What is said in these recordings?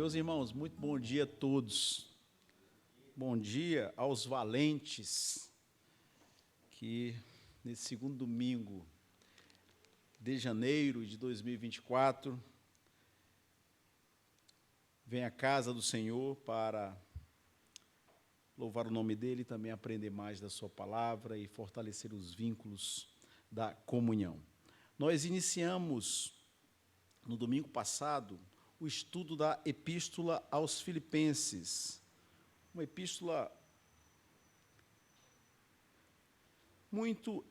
Meus irmãos, muito bom dia a todos. Bom dia aos valentes que, nesse segundo domingo de janeiro de 2024, vem à casa do Senhor para louvar o nome dEle e também aprender mais da sua palavra e fortalecer os vínculos da comunhão. Nós iniciamos, no domingo passado, o estudo da Epístola aos Filipenses, uma epístola muito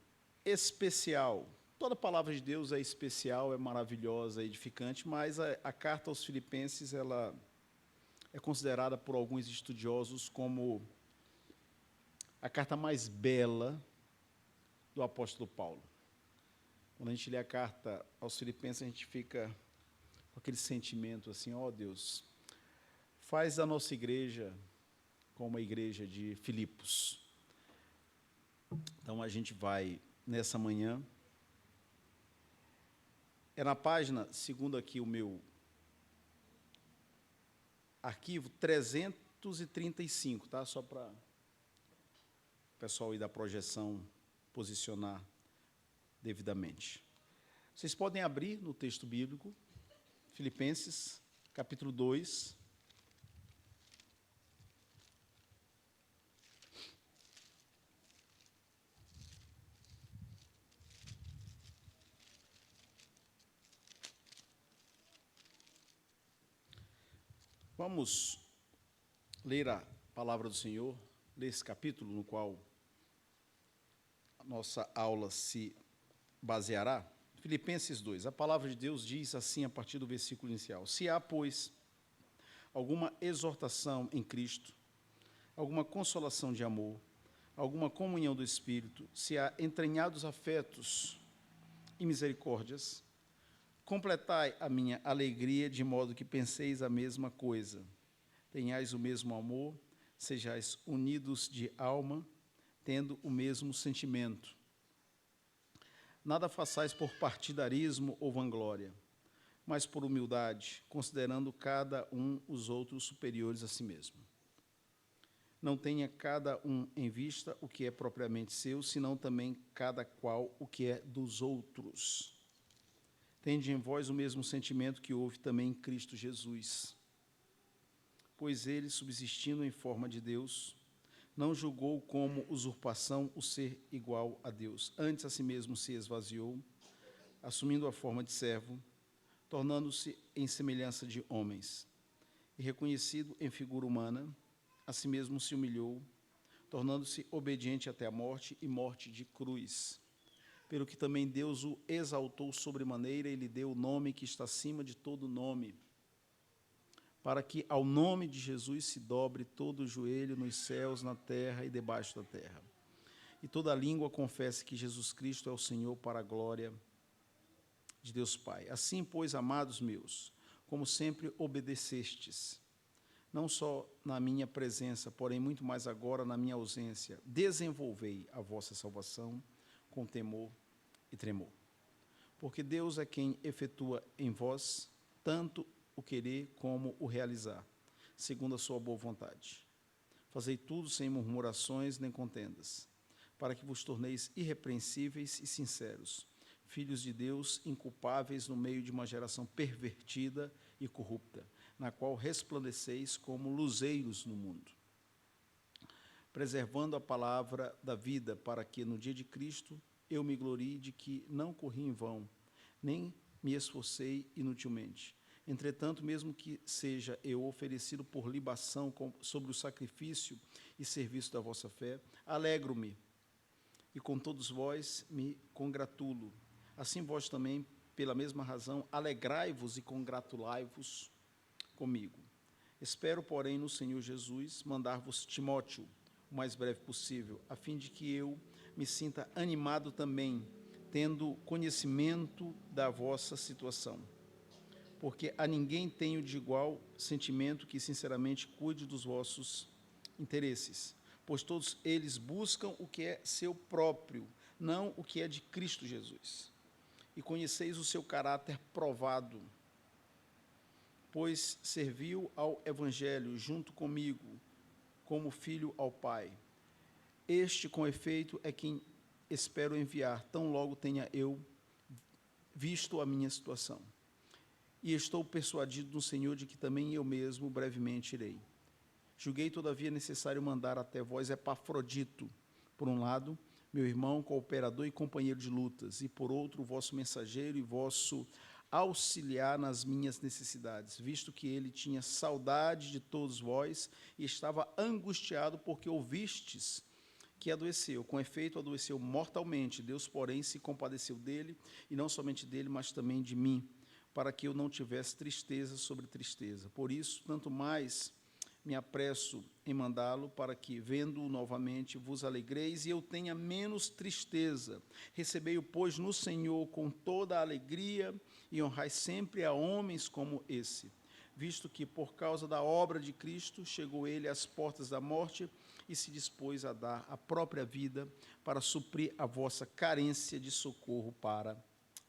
especial. Toda a palavra de Deus é especial, é maravilhosa, é edificante, mas a carta aos Filipenses ela é considerada por alguns estudiosos como a carta mais bela do apóstolo Paulo. Quando a gente lê a carta aos Filipenses, a gente fica com aquele sentimento assim, ó Deus, faz a nossa igreja como a igreja de Filipos. Então a gente vai, nessa manhã, é na página, segundo aqui o meu arquivo, 335, tá? Só para o pessoal aí da projeção posicionar devidamente. Vocês podem abrir no texto bíblico, Filipenses, capítulo 2. Vamos ler a palavra do Senhor, ler esse capítulo no qual a nossa aula se baseará. Filipenses 2, a palavra de Deus diz assim a partir do versículo inicial: se há, pois, alguma exortação em Cristo, alguma consolação de amor, alguma comunhão do Espírito, se há entranhados afetos e misericórdias, completai a minha alegria de modo que penseis a mesma coisa, tenhais o mesmo amor, sejais unidos de alma, tendo o mesmo sentimento. Nada façais por partidarismo ou vanglória, mas por humildade, considerando cada um os outros superiores a si mesmo. Não tenha cada um em vista o que é propriamente seu, senão também cada qual o que é dos outros. Tende em vós o mesmo sentimento que houve também em Cristo Jesus. Pois ele, subsistindo em forma de Deus, não julgou como usurpação o ser igual a Deus. Antes a si mesmo se esvaziou, assumindo a forma de servo, tornando-se em semelhança de homens. E reconhecido em figura humana, a si mesmo se humilhou, tornando-se obediente até a morte e morte de cruz. Pelo que também Deus o exaltou sobremaneira e lhe deu o nome que está acima de todo nome, para que ao nome de Jesus se dobre todo o joelho nos céus, na terra e debaixo da terra, e toda língua confesse que Jesus Cristo é o Senhor, para a glória de Deus Pai. Assim, pois, amados meus, como sempre obedecestes, não só na minha presença, porém muito mais agora na minha ausência, desenvolvei a vossa salvação com temor e tremor. Porque Deus é quem efetua em vós tanto o querer como o realizar, segundo a sua boa vontade. Fazei tudo sem murmurações nem contendas, para que vos torneis irrepreensíveis e sinceros, filhos de Deus, inculpáveis no meio de uma geração pervertida e corrupta, na qual resplandeceis como luzeiros no mundo, preservando a palavra da vida, para que no dia de Cristo eu me glorie de que não corri em vão, nem me esforcei inutilmente. Entretanto, mesmo que seja eu oferecido por libação sobre o sacrifício e serviço da vossa fé, alegro-me, e com todos vós me congratulo. Assim vós também, pela mesma razão, alegrai-vos e congratulai-vos comigo. Espero, porém, no Senhor Jesus, mandar-vos Timóteo o mais breve possível, a fim de que eu me sinta animado também, tendo conhecimento da vossa situação. Porque a ninguém tenho de igual sentimento que sinceramente cuide dos vossos interesses, pois todos eles buscam o que é seu próprio, não o que é de Cristo Jesus. E conheceis o seu caráter provado, pois serviu ao Evangelho junto comigo, como filho ao Pai. Este, com efeito, é quem espero enviar, tão logo tenha eu visto a minha situação. E estou persuadido no Senhor de que também eu mesmo brevemente irei. Julguei, todavia, necessário mandar até vós Epafrodito, por um lado, meu irmão, cooperador e companheiro de lutas, e por outro, vosso mensageiro e vosso auxiliar nas minhas necessidades, visto que ele tinha saudade de todos vós e estava angustiado porque ouvistes que adoeceu. Com efeito, adoeceu mortalmente. Deus, porém, se compadeceu dele, e não somente dele, mas também de mim, para que eu não tivesse tristeza sobre tristeza. Por isso, tanto mais me apresso em mandá-lo, para que, vendo-o novamente, vos alegreis e eu tenha menos tristeza. Recebei-o, pois, no Senhor com toda a alegria e honrai sempre a homens como esse, visto que, por causa da obra de Cristo, chegou ele às portas da morte e se dispôs a dar a própria vida para suprir a vossa carência de socorro para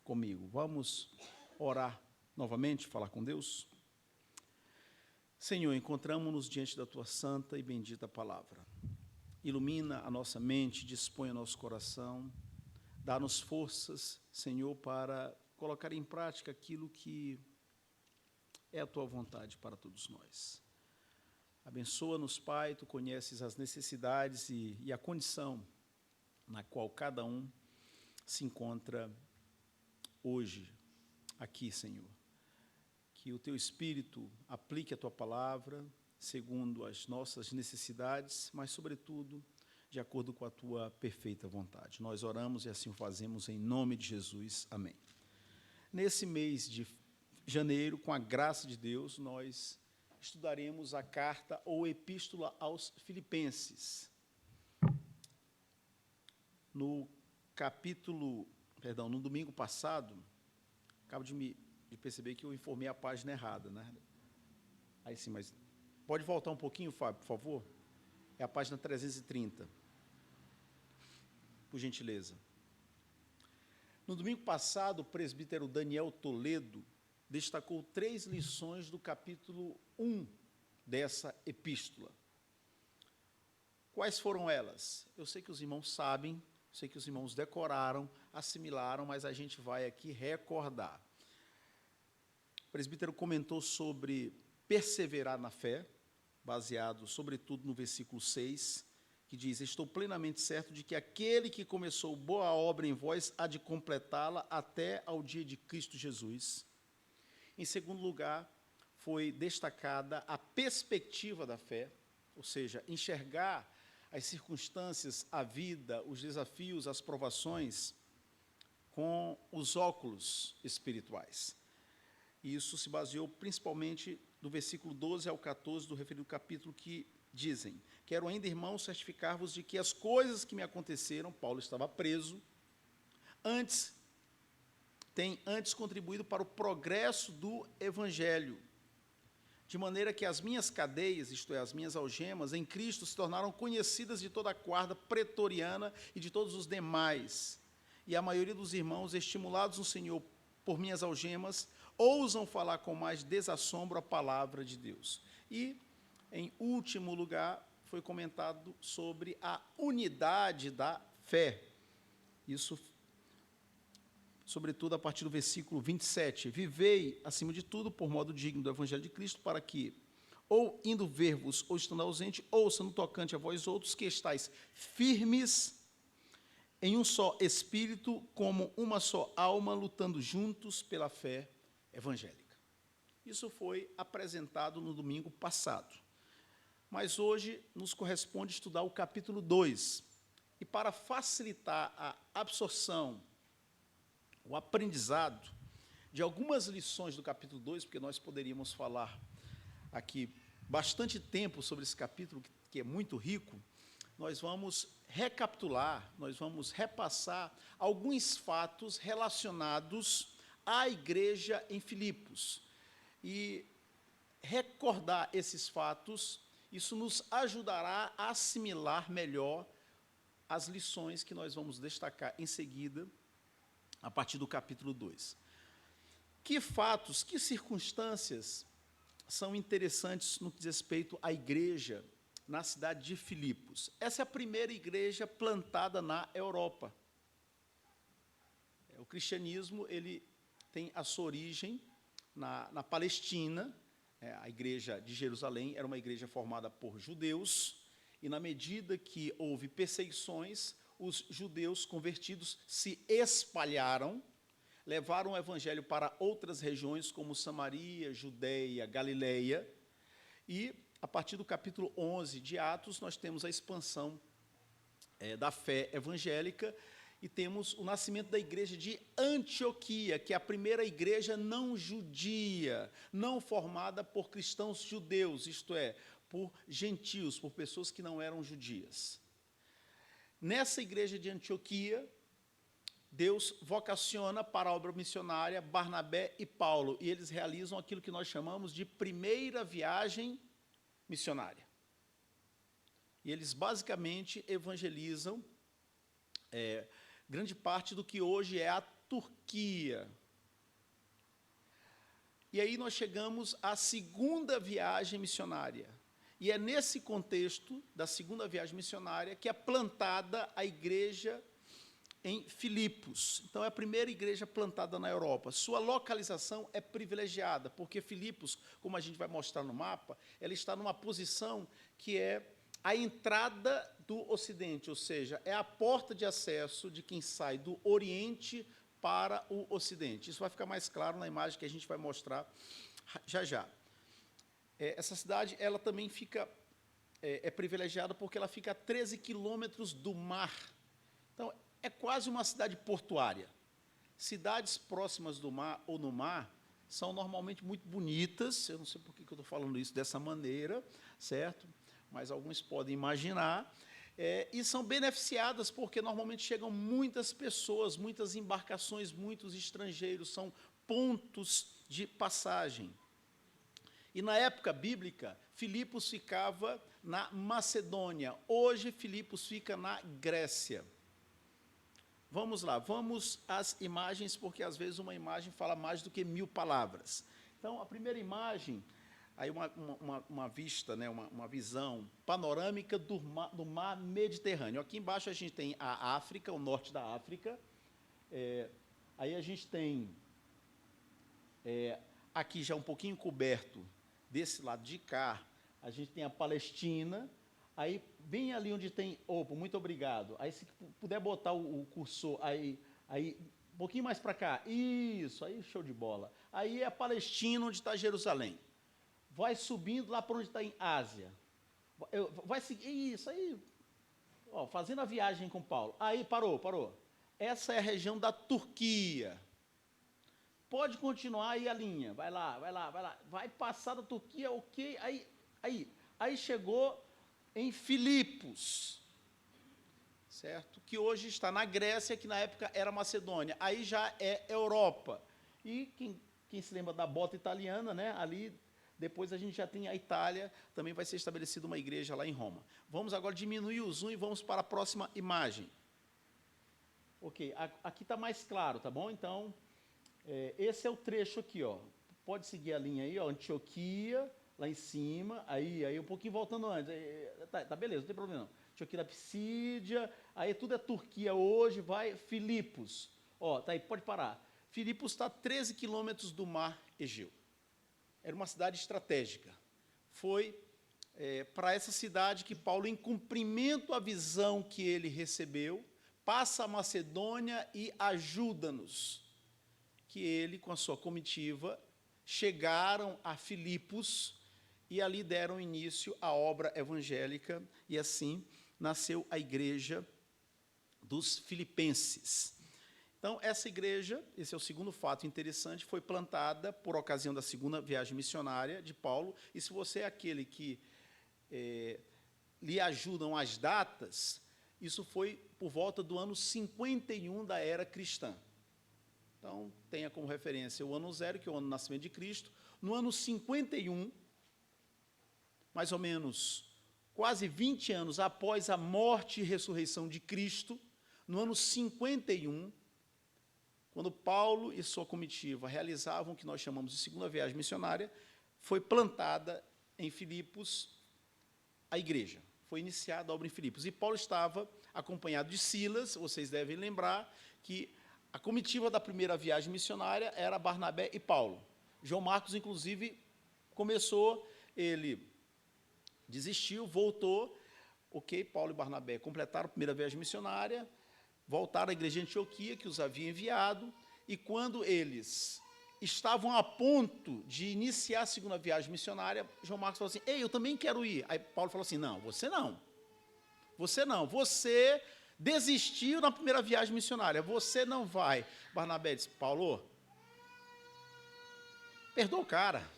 comigo. Vamos orar novamente, falar com Deus? Senhor, encontramos-nos diante da Tua santa e bendita palavra. Ilumina a nossa mente, dispõe o nosso coração, dá-nos forças, Senhor, para colocar em prática aquilo que é a Tua vontade para todos nós. Abençoa-nos, Pai, Tu conheces as necessidades e a condição na qual cada um se encontra hoje, aqui, Senhor. Que o Teu Espírito aplique a Tua palavra segundo as nossas necessidades, mas, sobretudo, de acordo com a Tua perfeita vontade. Nós oramos e assim o fazemos em nome de Jesus. Amém. Nesse mês de janeiro, com a graça de Deus, nós estudaremos a carta ou epístola aos Filipenses. No domingo passado, acabo de perceber que eu informei a página errada, né? Aí sim, mas pode voltar um pouquinho, Fábio, por favor? É a página 330. Por gentileza. No domingo passado, o presbítero Daniel Toledo destacou 3 lições do capítulo 1 dessa epístola. Quais foram elas? Eu sei que os irmãos sabem, sei que os irmãos decoraram, assimilaram, mas a gente vai aqui recordar. O presbítero comentou sobre perseverar na fé, baseado, sobretudo, no versículo 6, que diz: estou plenamente certo de que aquele que começou boa obra em vós há de completá-la até ao dia de Cristo Jesus. Em segundo lugar, foi destacada a perspectiva da fé, ou seja, enxergar as circunstâncias, a vida, os desafios, as provações com os óculos espirituais. E isso se baseou principalmente do versículo 12 ao 14 do referido capítulo, que dizem: quero ainda, irmãos, certificar-vos de que as coisas que me aconteceram, Paulo estava preso, tem antes contribuído para o progresso do Evangelho, de maneira que as minhas cadeias, isto é, as minhas algemas, em Cristo se tornaram conhecidas de toda a guarda pretoriana e de todos os demais. E a maioria dos irmãos, estimulados no Senhor por minhas algemas, ousam falar com mais desassombro a palavra de Deus. E, em último lugar, foi comentado sobre a unidade da fé. Isso, sobretudo, a partir do versículo 27. Vivei, acima de tudo, por modo digno do Evangelho de Cristo, para que, ou indo ver-vos, ou estando ausente, ouça no tocante a vós outros, que estáis firmes em um só espírito, como uma só alma, lutando juntos pela fé evangélica. Isso foi apresentado no domingo passado. Mas hoje nos corresponde estudar o capítulo 2. E para facilitar a absorção, o aprendizado de algumas lições do capítulo 2, porque nós poderíamos falar aqui bastante tempo sobre esse capítulo, que é muito rico, nós vamos recapitular, nós vamos repassar alguns fatos relacionados à igreja em Filipos. E recordar esses fatos, isso nos ajudará a assimilar melhor as lições que nós vamos destacar em seguida, a partir do capítulo 2. Que fatos, que circunstâncias são interessantes no que diz respeito à igreja na cidade de Filipos. Essa é a primeira igreja plantada na Europa. O cristianismo ele tem a sua origem na Palestina. A igreja de Jerusalém era uma igreja formada por judeus, e na medida que houve perseguições, os judeus convertidos se espalharam, levaram o evangelho para outras regiões, como Samaria, Judeia, Galileia, e, a partir do capítulo 11 de Atos, nós temos a expansão da fé evangélica, e temos o nascimento da igreja de Antioquia, que é a primeira igreja não judia, não formada por cristãos judeus, isto é, por gentios, por pessoas que não eram judias. Nessa igreja de Antioquia, Deus vocaciona para a obra missionária Barnabé e Paulo, e eles realizam aquilo que nós chamamos de primeira viagem missionária. E eles basicamente evangelizam grande parte do que hoje é a Turquia. E aí nós chegamos à segunda viagem missionária. E é nesse contexto da segunda viagem missionária que é plantada a igreja em Filipos. Então, é a primeira igreja plantada na Europa. Sua localização é privilegiada, porque Filipos, como a gente vai mostrar no mapa, ela está numa posição que é a entrada do Ocidente, ou seja, é a porta de acesso de quem sai do Oriente para o Ocidente. Isso vai ficar mais claro na imagem que a gente vai mostrar já já. Essa cidade, ela também fica, é privilegiada porque ela fica a 13 quilômetros do mar. Então, é quase uma cidade portuária. Cidades próximas do mar ou no mar são normalmente muito bonitas, eu não sei por que eu estou falando isso dessa maneira, certo? Mas alguns podem imaginar, e são beneficiadas porque normalmente chegam muitas pessoas, muitas embarcações, muitos estrangeiros, são pontos de passagem. E na época bíblica, Filipos ficava na Macedônia, hoje Filipos fica na Grécia. Vamos lá, vamos às imagens, porque às vezes uma imagem fala mais do que 1000 palavras. Então, a primeira imagem, aí uma vista, né, uma visão panorâmica do mar Mediterrâneo. Aqui embaixo a gente tem a África, o norte da África. Aí a gente tem, aqui já um pouquinho coberto, desse lado de cá, a gente tem a Palestina. Aí, bem ali onde tem... Opa, muito obrigado. Aí, se puder botar o cursor, aí um pouquinho mais para cá. Isso, aí show de bola. Aí é a Palestina, onde está Jerusalém. Vai subindo lá para onde está em Ásia. Vai seguir... Isso, aí... Ó, fazendo a viagem com Paulo. Aí, parou. Essa é a região da Turquia. Pode continuar aí a linha. Vai lá. Vai passar da Turquia, ok. Aí chegou em Filipos, certo? Que hoje está na Grécia, que na época era Macedônia. Aí já é Europa. E quem se lembra da bota italiana, né? Ali, depois a gente já tem a Itália, também vai ser estabelecida uma igreja lá em Roma. Vamos agora diminuir o zoom e vamos para a próxima imagem. Ok, aqui está mais claro, tá bom? Então, esse é o trecho aqui, ó. Pode seguir a linha aí, ó, Antioquia, lá em cima, aí um pouquinho voltando antes, tá beleza, não tem problema não. Antioquia da Pisídia, aí tudo é Turquia hoje, vai, Filipos, ó, tá aí, pode parar. Filipos está a 13 quilômetros do mar Egeu. Era uma cidade estratégica. Foi para essa cidade que Paulo, em cumprimento à visão que ele recebeu, passa a Macedônia e ajuda-nos. Que ele, com a sua comitiva, chegaram a Filipos e ali deram início à obra evangélica, e assim nasceu a igreja dos filipenses. Então, essa igreja, esse é o segundo fato interessante, foi plantada por ocasião da segunda viagem missionária de Paulo, e se você é aquele que lhe ajudam as datas, isso foi por volta do ano 51 da era cristã. Então, tenha como referência o ano 0, que é o ano do nascimento de Cristo. No ano 51, mais ou menos quase 20 anos após a morte e ressurreição de Cristo, no ano 51, quando Paulo e sua comitiva realizavam o que nós chamamos de segunda viagem missionária, foi plantada em Filipos a igreja. Foi iniciada a obra em Filipos. E Paulo estava acompanhado de Silas. Vocês devem lembrar que a comitiva da primeira viagem missionária era Barnabé e Paulo. João Marcos, inclusive, começou, ele desistiu, voltou. Ok, Paulo e Barnabé completaram a primeira viagem missionária, voltaram à igreja de Antioquia, que os havia enviado, e quando eles estavam a ponto de iniciar a segunda viagem missionária, João Marcos falou assim: ei, eu também quero ir. Aí Paulo falou assim: não, você não. Você não. Você desistiu na primeira viagem missionária. Você não vai. Barnabé disse: Paulo, perdoa o cara.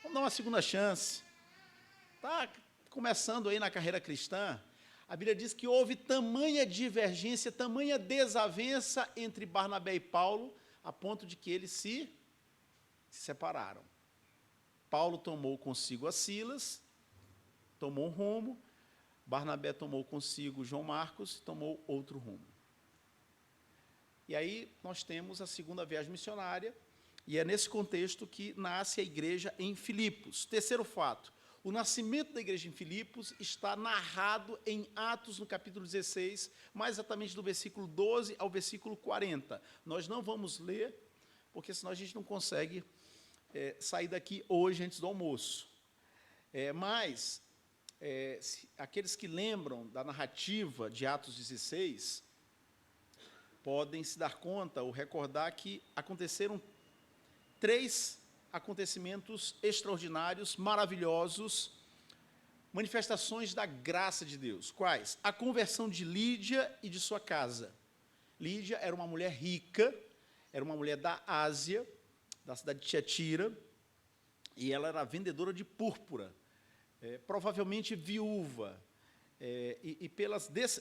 Vamos dar uma segunda chance. Está começando aí na carreira cristã. A Bíblia diz que houve tamanha divergência, tamanha desavença entre Barnabé e Paulo, a ponto de que eles se separaram. Paulo tomou consigo a Silas, tomou um rumo. Barnabé tomou consigo João Marcos, tomou outro rumo. E aí nós temos a segunda viagem missionária, e é nesse contexto que nasce a igreja em Filipos. Terceiro fato, o nascimento da igreja em Filipos está narrado em Atos, no capítulo 16, mais exatamente do versículo 12 ao versículo 40. Nós não vamos ler, porque senão a gente não consegue sair daqui hoje antes do almoço. Mas aqueles que lembram da narrativa de Atos 16 podem se dar conta ou recordar que aconteceram 3 acontecimentos extraordinários, maravilhosos, manifestações da graça de Deus. Quais? A conversão de Lídia e de sua casa. Lídia era uma mulher rica, era uma mulher da Ásia, da cidade de Tiatira, e ela era vendedora de púrpura, provavelmente viúva.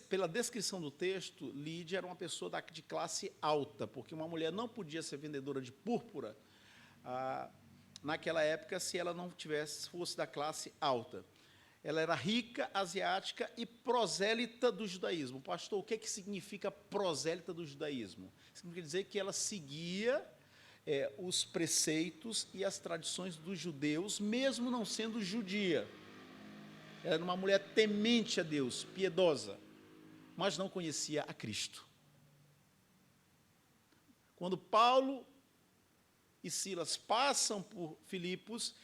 Pela descrição do texto, Lídia era uma pessoa de classe alta, porque uma mulher não podia ser vendedora de púrpura naquela época se ela não fosse da classe alta. Ela era rica, asiática e prosélita do judaísmo. Pastor, o que significa prosélita do judaísmo? Significa dizer que ela seguia os preceitos e as tradições dos judeus, mesmo não sendo judia. Ela era uma mulher temente a Deus, piedosa, mas não conhecia a Cristo. Quando Paulo e Silas passam por Filipos,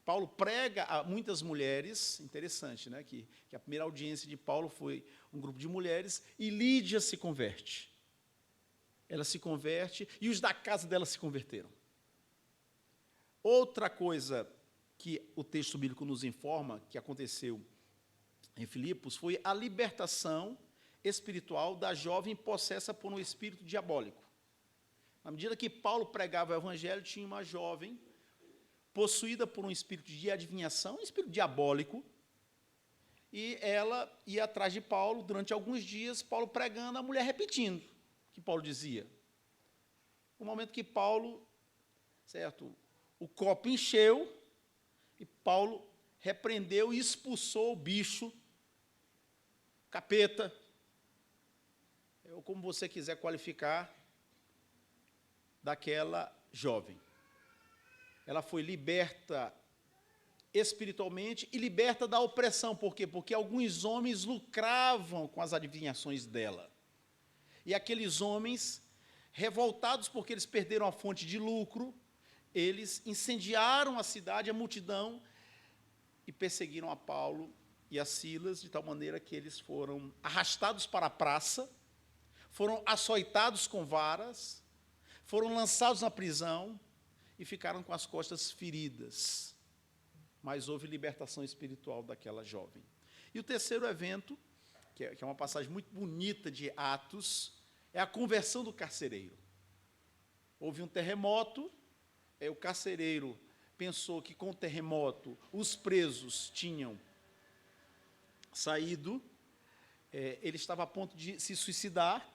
Paulo prega a muitas mulheres. Interessante, né, que a primeira audiência de Paulo foi um grupo de mulheres, e Lídia se converte. Ela se converte, e os da casa dela se converteram. Outra coisa que o texto bíblico nos informa que aconteceu em Filipos foi a libertação espiritual da jovem possessa por um espírito diabólico. Na medida que Paulo pregava o evangelho, tinha uma jovem possuída por um espírito de adivinhação, um espírito diabólico, e ela ia atrás de Paulo durante alguns dias, Paulo pregando, a mulher repetindo o que Paulo dizia. No momento que Paulo, o copo encheu, e Paulo repreendeu e expulsou o bicho, capeta, ou como você quiser qualificar, daquela jovem. Ela foi liberta espiritualmente e liberta da opressão. Por quê? Porque alguns homens lucravam com as adivinhações dela. E aqueles homens, revoltados porque eles perderam a fonte de lucro, eles incendiaram a cidade, a multidão, e perseguiram a Paulo e a Silas, de tal maneira que eles foram arrastados para a praça, foram açoitados com varas, foram lançados na prisão e ficaram com as costas feridas. Mas houve libertação espiritual daquela jovem. E o terceiro evento, que é uma passagem muito bonita de Atos, é a conversão do carcereiro. Houve um terremoto, o carcereiro pensou que com o terremoto os presos tinham saído, ele estava a ponto de se suicidar,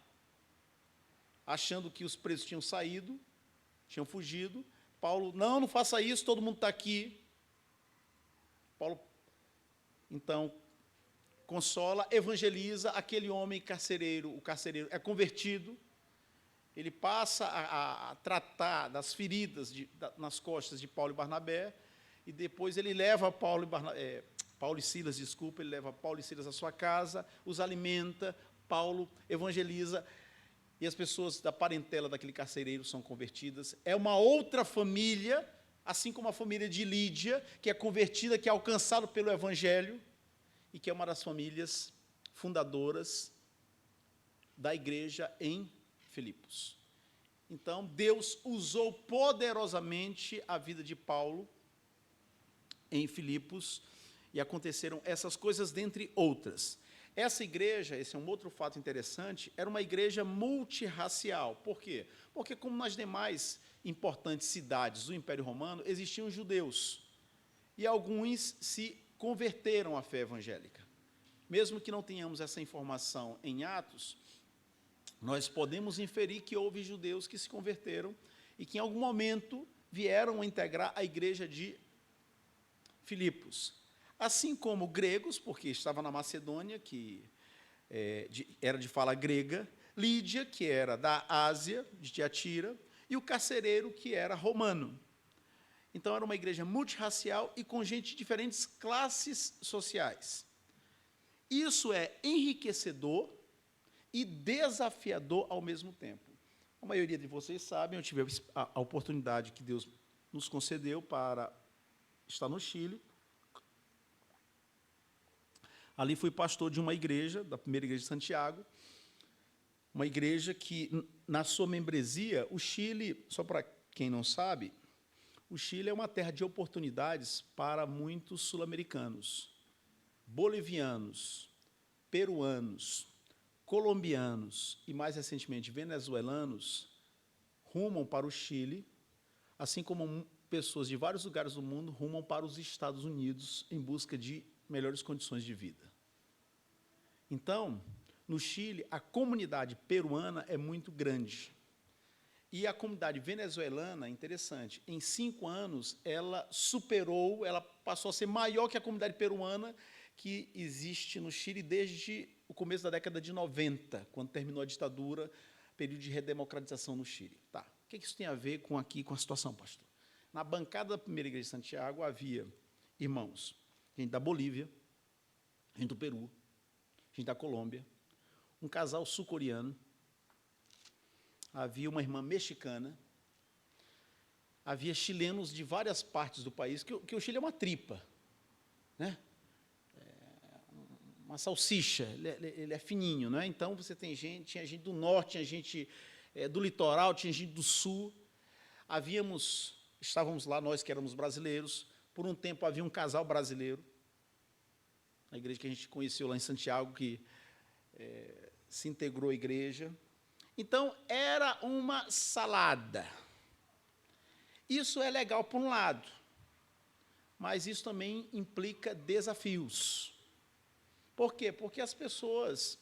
achando que os presos tinham saído, tinham fugido. Paulo, não faça isso, todo mundo está aqui. Paulo, então, consola, evangeliza aquele homem carcereiro, o carcereiro é convertido, ele passa a tratar das feridas nas costas de Paulo e Barnabé, e depois ele leva Paulo e Silas, desculpa, ele leva Paulo e Silas à sua casa, os alimenta, Paulo evangeliza, e as pessoas da parentela daquele carcereiro são convertidas. É uma outra família, assim como a família de Lídia, que é convertida, que é alcançada pelo Evangelho, e que é uma das famílias fundadoras da igreja em Filipos. Então, Deus usou poderosamente a vida de Paulo em Filipos, e aconteceram essas coisas, dentre outras. Essa igreja, esse é um outro fato interessante, era uma igreja multirracial. Por quê? Porque, como nas demais importantes cidades do Império Romano, existiam judeus, e alguns se converteram à fé evangélica. Mesmo que não tenhamos essa informação em Atos, nós podemos inferir que houve judeus que se converteram e que, em algum momento, vieram a integrar a igreja de Filipos. Assim como gregos, porque estava na Macedônia, que era de fala grega, Lídia, que era da Ásia, de Tiatira, e o carcereiro, que era romano. Então, era uma igreja multirracial e com gente de diferentes classes sociais. Isso é enriquecedor e desafiador ao mesmo tempo. A maioria de vocês sabem, eu tive a oportunidade que Deus nos concedeu para estar no Chile. Ali fui pastor de uma igreja, da primeira igreja de Santiago, uma igreja que, na sua membresia, o Chile, só para quem não sabe, o Chile é uma terra de oportunidades para muitos sul-americanos, bolivianos, peruanos, colombianos e, mais recentemente, venezuelanos, rumam para o Chile, assim como pessoas de vários lugares do mundo rumam para os Estados Unidos em busca de melhores condições de vida. Então, no Chile, a comunidade peruana é muito grande. E a comunidade venezuelana, interessante, em 5 anos, ela superou, ela passou a ser maior que a comunidade peruana, que existe no Chile desde o começo da década de 90, quando terminou a ditadura, período de redemocratização no Chile. Tá. O que isso tem a ver com a situação, pastor? Na bancada da primeira igreja de Santiago havia irmãos, gente da Bolívia, gente do Peru, gente da Colômbia, um casal sul-coreano, havia uma irmã mexicana, havia chilenos de várias partes do país, que o Chile é uma tripa, né? Uma salsicha, ele é fininho, né? Então, você tinha gente do norte, tinha gente do litoral, tinha gente do sul. Estávamos lá, nós que éramos brasileiros, por um tempo havia um casal brasileiro, na igreja que a gente conheceu lá em Santiago, que se integrou à igreja. Então, era uma salada. Isso é legal por um lado, mas isso também implica desafios. Por quê? Porque as pessoas,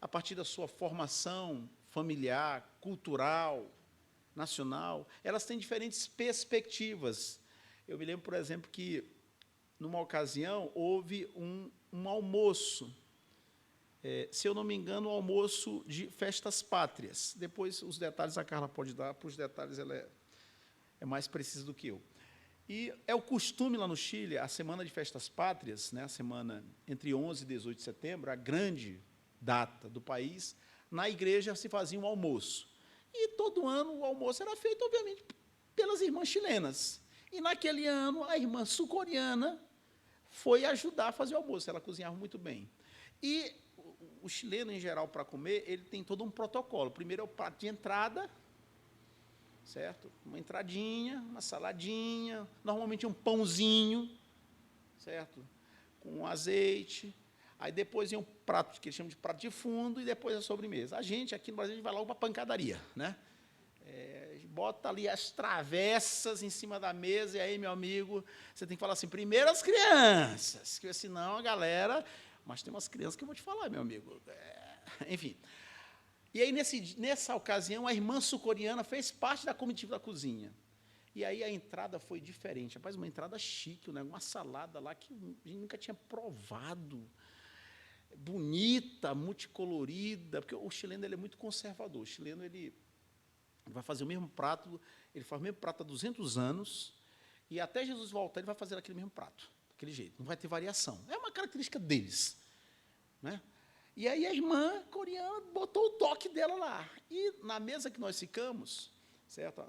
a partir da sua formação familiar, cultural, nacional, elas têm diferentes perspectivas. Eu me lembro, por exemplo, que, numa ocasião, houve um almoço, se eu não me engano, um almoço de festas pátrias. Depois, os detalhes a Carla pode dar, para os detalhes ela é mais precisa do que eu. E é o costume lá no Chile, a semana de festas pátrias, né, a semana entre 11 e 18 de setembro, a grande data do país, na igreja se fazia um almoço. E todo ano o almoço era feito, obviamente, pelas irmãs chilenas. E naquele ano a irmã sul-coreana foi ajudar a fazer o almoço, ela cozinhava muito bem. E o chileno, em geral, para comer, ele tem todo um protocolo. Primeiro é o prato de entrada, certo? Uma entradinha, uma saladinha, normalmente um pãozinho, certo? Com azeite. Aí depois vem um prato que eles chamam de prato de fundo e depois a sobremesa. A gente, aqui no Brasil, a gente vai logo para a pancadaria, né? Bota ali as travessas em cima da mesa e aí, meu amigo, você tem que falar assim, primeiro as crianças, porque senão a galera... Mas tem umas crianças que eu vou te falar, meu amigo. Enfim. E aí, nessa ocasião, a irmã sul-coreana fez parte da comitiva da cozinha. E aí a entrada foi diferente. Rapaz, uma entrada chique, né? Uma salada lá que a gente nunca tinha provado. Bonita, multicolorida, porque o chileno ele é muito conservador. O chileno ele vai fazer o mesmo prato, ele faz o mesmo prato há 200 anos, e até Jesus voltar, ele vai fazer aquele mesmo prato, daquele jeito, não vai ter variação. É uma característica deles, né? E aí a irmã coreana botou o toque dela lá. E na mesa que nós ficamos, certo?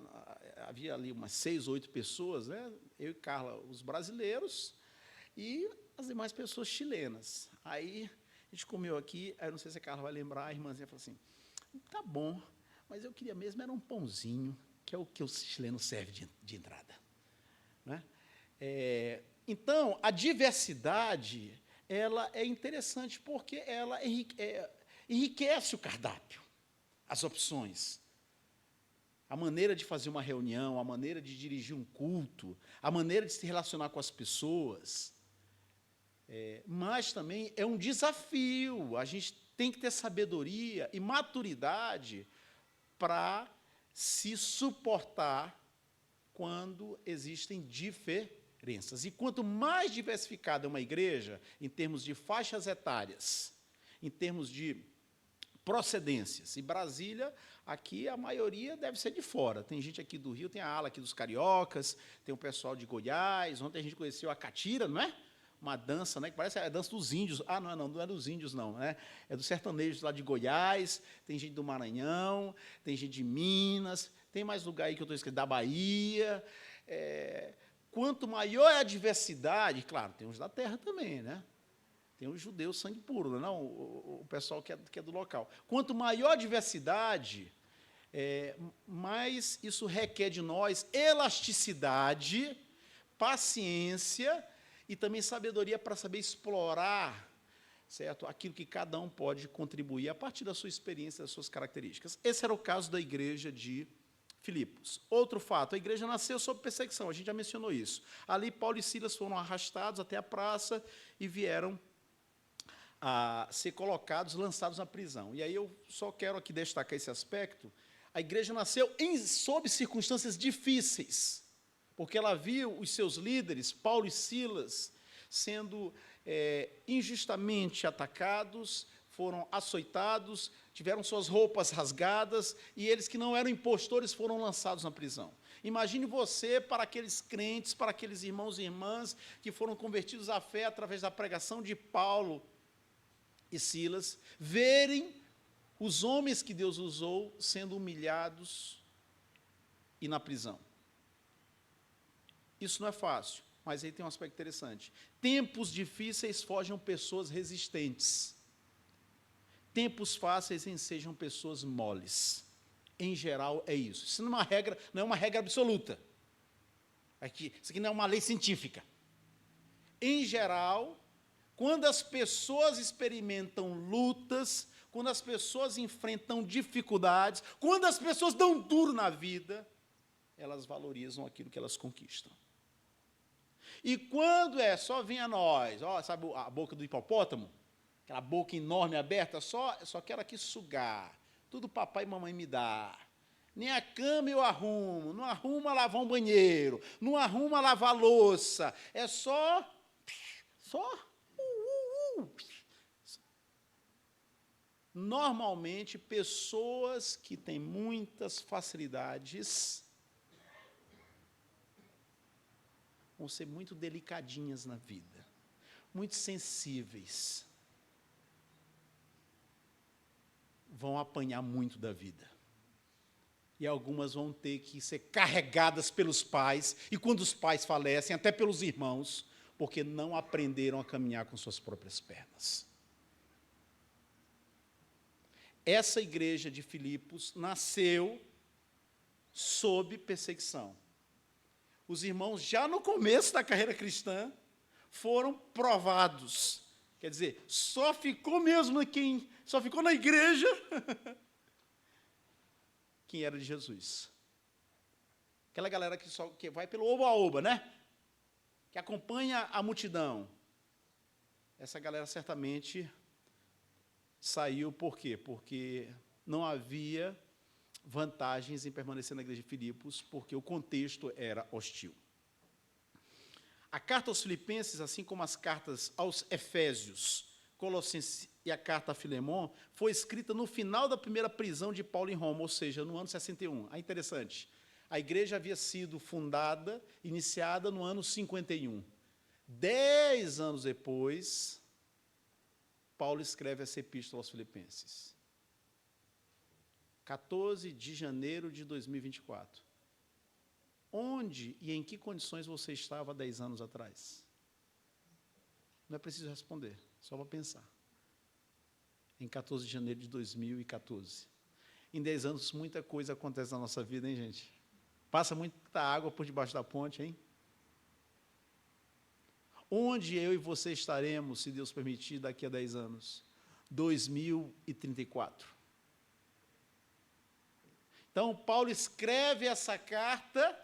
Havia ali umas 6 ou 8 pessoas, né? Eu e Carla, os brasileiros, e as demais pessoas chilenas. Aí a gente comeu aqui, aí não sei se a Carla vai lembrar, a irmãzinha falou assim, tá bom, mas eu queria mesmo era um pãozinho, que é o que os chilenos servem de entrada, né? Então, a diversidade, ela é interessante porque ela enriquece o cardápio, as opções, a maneira de fazer uma reunião, a maneira de dirigir um culto, a maneira de se relacionar com as pessoas. Mas também é um desafio, a gente tem que ter sabedoria e maturidade para se suportar quando existem diferenças. E quanto mais diversificada é uma igreja, em termos de faixas etárias, em termos de procedências, e Brasília, aqui a maioria deve ser de fora. Tem gente aqui do Rio, tem a ala aqui dos cariocas, tem o pessoal de Goiás, ontem a gente conheceu a catira, não é? Uma dança, né, que parece a dança dos índios. Ah, não é dos índios, não, né? É dos sertanejos lá de Goiás, tem gente do Maranhão, tem gente de Minas, tem mais lugar aí que eu estou esquecendo, da Bahia. Quanto maior é a diversidade, claro, tem uns da terra também, né? Tem os judeus sangue puro, não, o pessoal que é do local. Quanto maior a diversidade, mais isso requer de nós elasticidade, paciência e também sabedoria para saber explorar, certo, aquilo que cada um pode contribuir a partir da sua experiência, das suas características. Esse era o caso da igreja de Filipos. Outro fato, a igreja nasceu sob perseguição, a gente já mencionou isso. Ali, Paulo e Silas foram arrastados até a praça e vieram a ser colocados, lançados na prisão. E aí eu só quero aqui destacar esse aspecto. A igreja nasceu sob circunstâncias difíceis, porque ela viu os seus líderes, Paulo e Silas, sendo injustamente atacados, foram açoitados, tiveram suas roupas rasgadas, e eles que não eram impostores foram lançados na prisão. Imagine você, para aqueles crentes, para aqueles irmãos e irmãs que foram convertidos à fé através da pregação de Paulo e Silas, verem os homens que Deus usou sendo humilhados e na prisão. Isso não é fácil, mas aí tem um aspecto interessante. Tempos difíceis forjam pessoas resistentes. Tempos fáceis ensejam pessoas moles. Em geral, é isso. Isso não é uma regra absoluta. Isso aqui não é uma lei científica. Em geral, quando as pessoas experimentam lutas, quando as pessoas enfrentam dificuldades, quando as pessoas dão duro na vida, elas valorizam aquilo que elas conquistam. E quando só vem a nós, sabe a boca do hipopótamo? Aquela boca enorme aberta, só quero aqui sugar. Tudo papai e mamãe me dá. Nem a cama eu arrumo, não arrumo a lavar um banheiro, não arrumo a lavar a louça. É só. Normalmente, pessoas que têm muitas facilidades vão ser muito delicadinhas na vida, muito sensíveis, vão apanhar muito da vida. E algumas vão ter que ser carregadas pelos pais, e quando os pais falecem, até pelos irmãos, porque não aprenderam a caminhar com suas próprias pernas. Essa igreja de Filipos nasceu sob perseguição. Os irmãos, já no começo da carreira cristã, foram provados. Quer dizer, só ficou na igreja quem era de Jesus. Aquela galera que vai pelo oba-oba, né? Que acompanha a multidão. Essa galera certamente saiu por quê? Porque não havia vantagens em permanecer na igreja de Filipos, porque o contexto era hostil. A carta aos Filipenses, assim como as cartas aos Efésios, Colossenses e a carta a Filemon, foi escrita no final da primeira prisão de Paulo em Roma, ou seja, no ano 61. É interessante. A igreja havia sido fundada, iniciada no ano 51. 10 anos depois, Paulo escreve essa epístola aos Filipenses. 14 de janeiro de 2024. Onde e em que condições você estava há 10 anos atrás? Não é preciso responder, só para pensar. Em 14 de janeiro de 2014. Em 10 anos, muita coisa acontece na nossa vida, hein, gente? Passa muita água por debaixo da ponte, hein? Onde eu e você estaremos, se Deus permitir, daqui a 10 anos? 2034. Então, Paulo escreve essa carta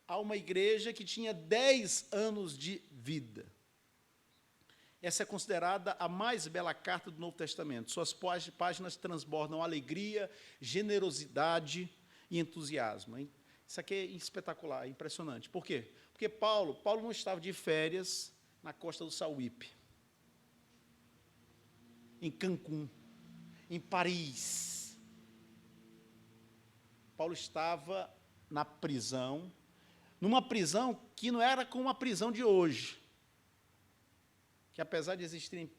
a uma igreja que tinha 10 anos de vida. Essa é considerada a mais bela carta do Novo Testamento. Suas páginas transbordam alegria, generosidade e entusiasmo. Isso aqui é espetacular, é impressionante. Por quê? Porque Paulo não estava de férias na costa do Sauípe, em Cancún, em Paris. Paulo estava na prisão, numa prisão que não era como a prisão de hoje, que apesar de existirem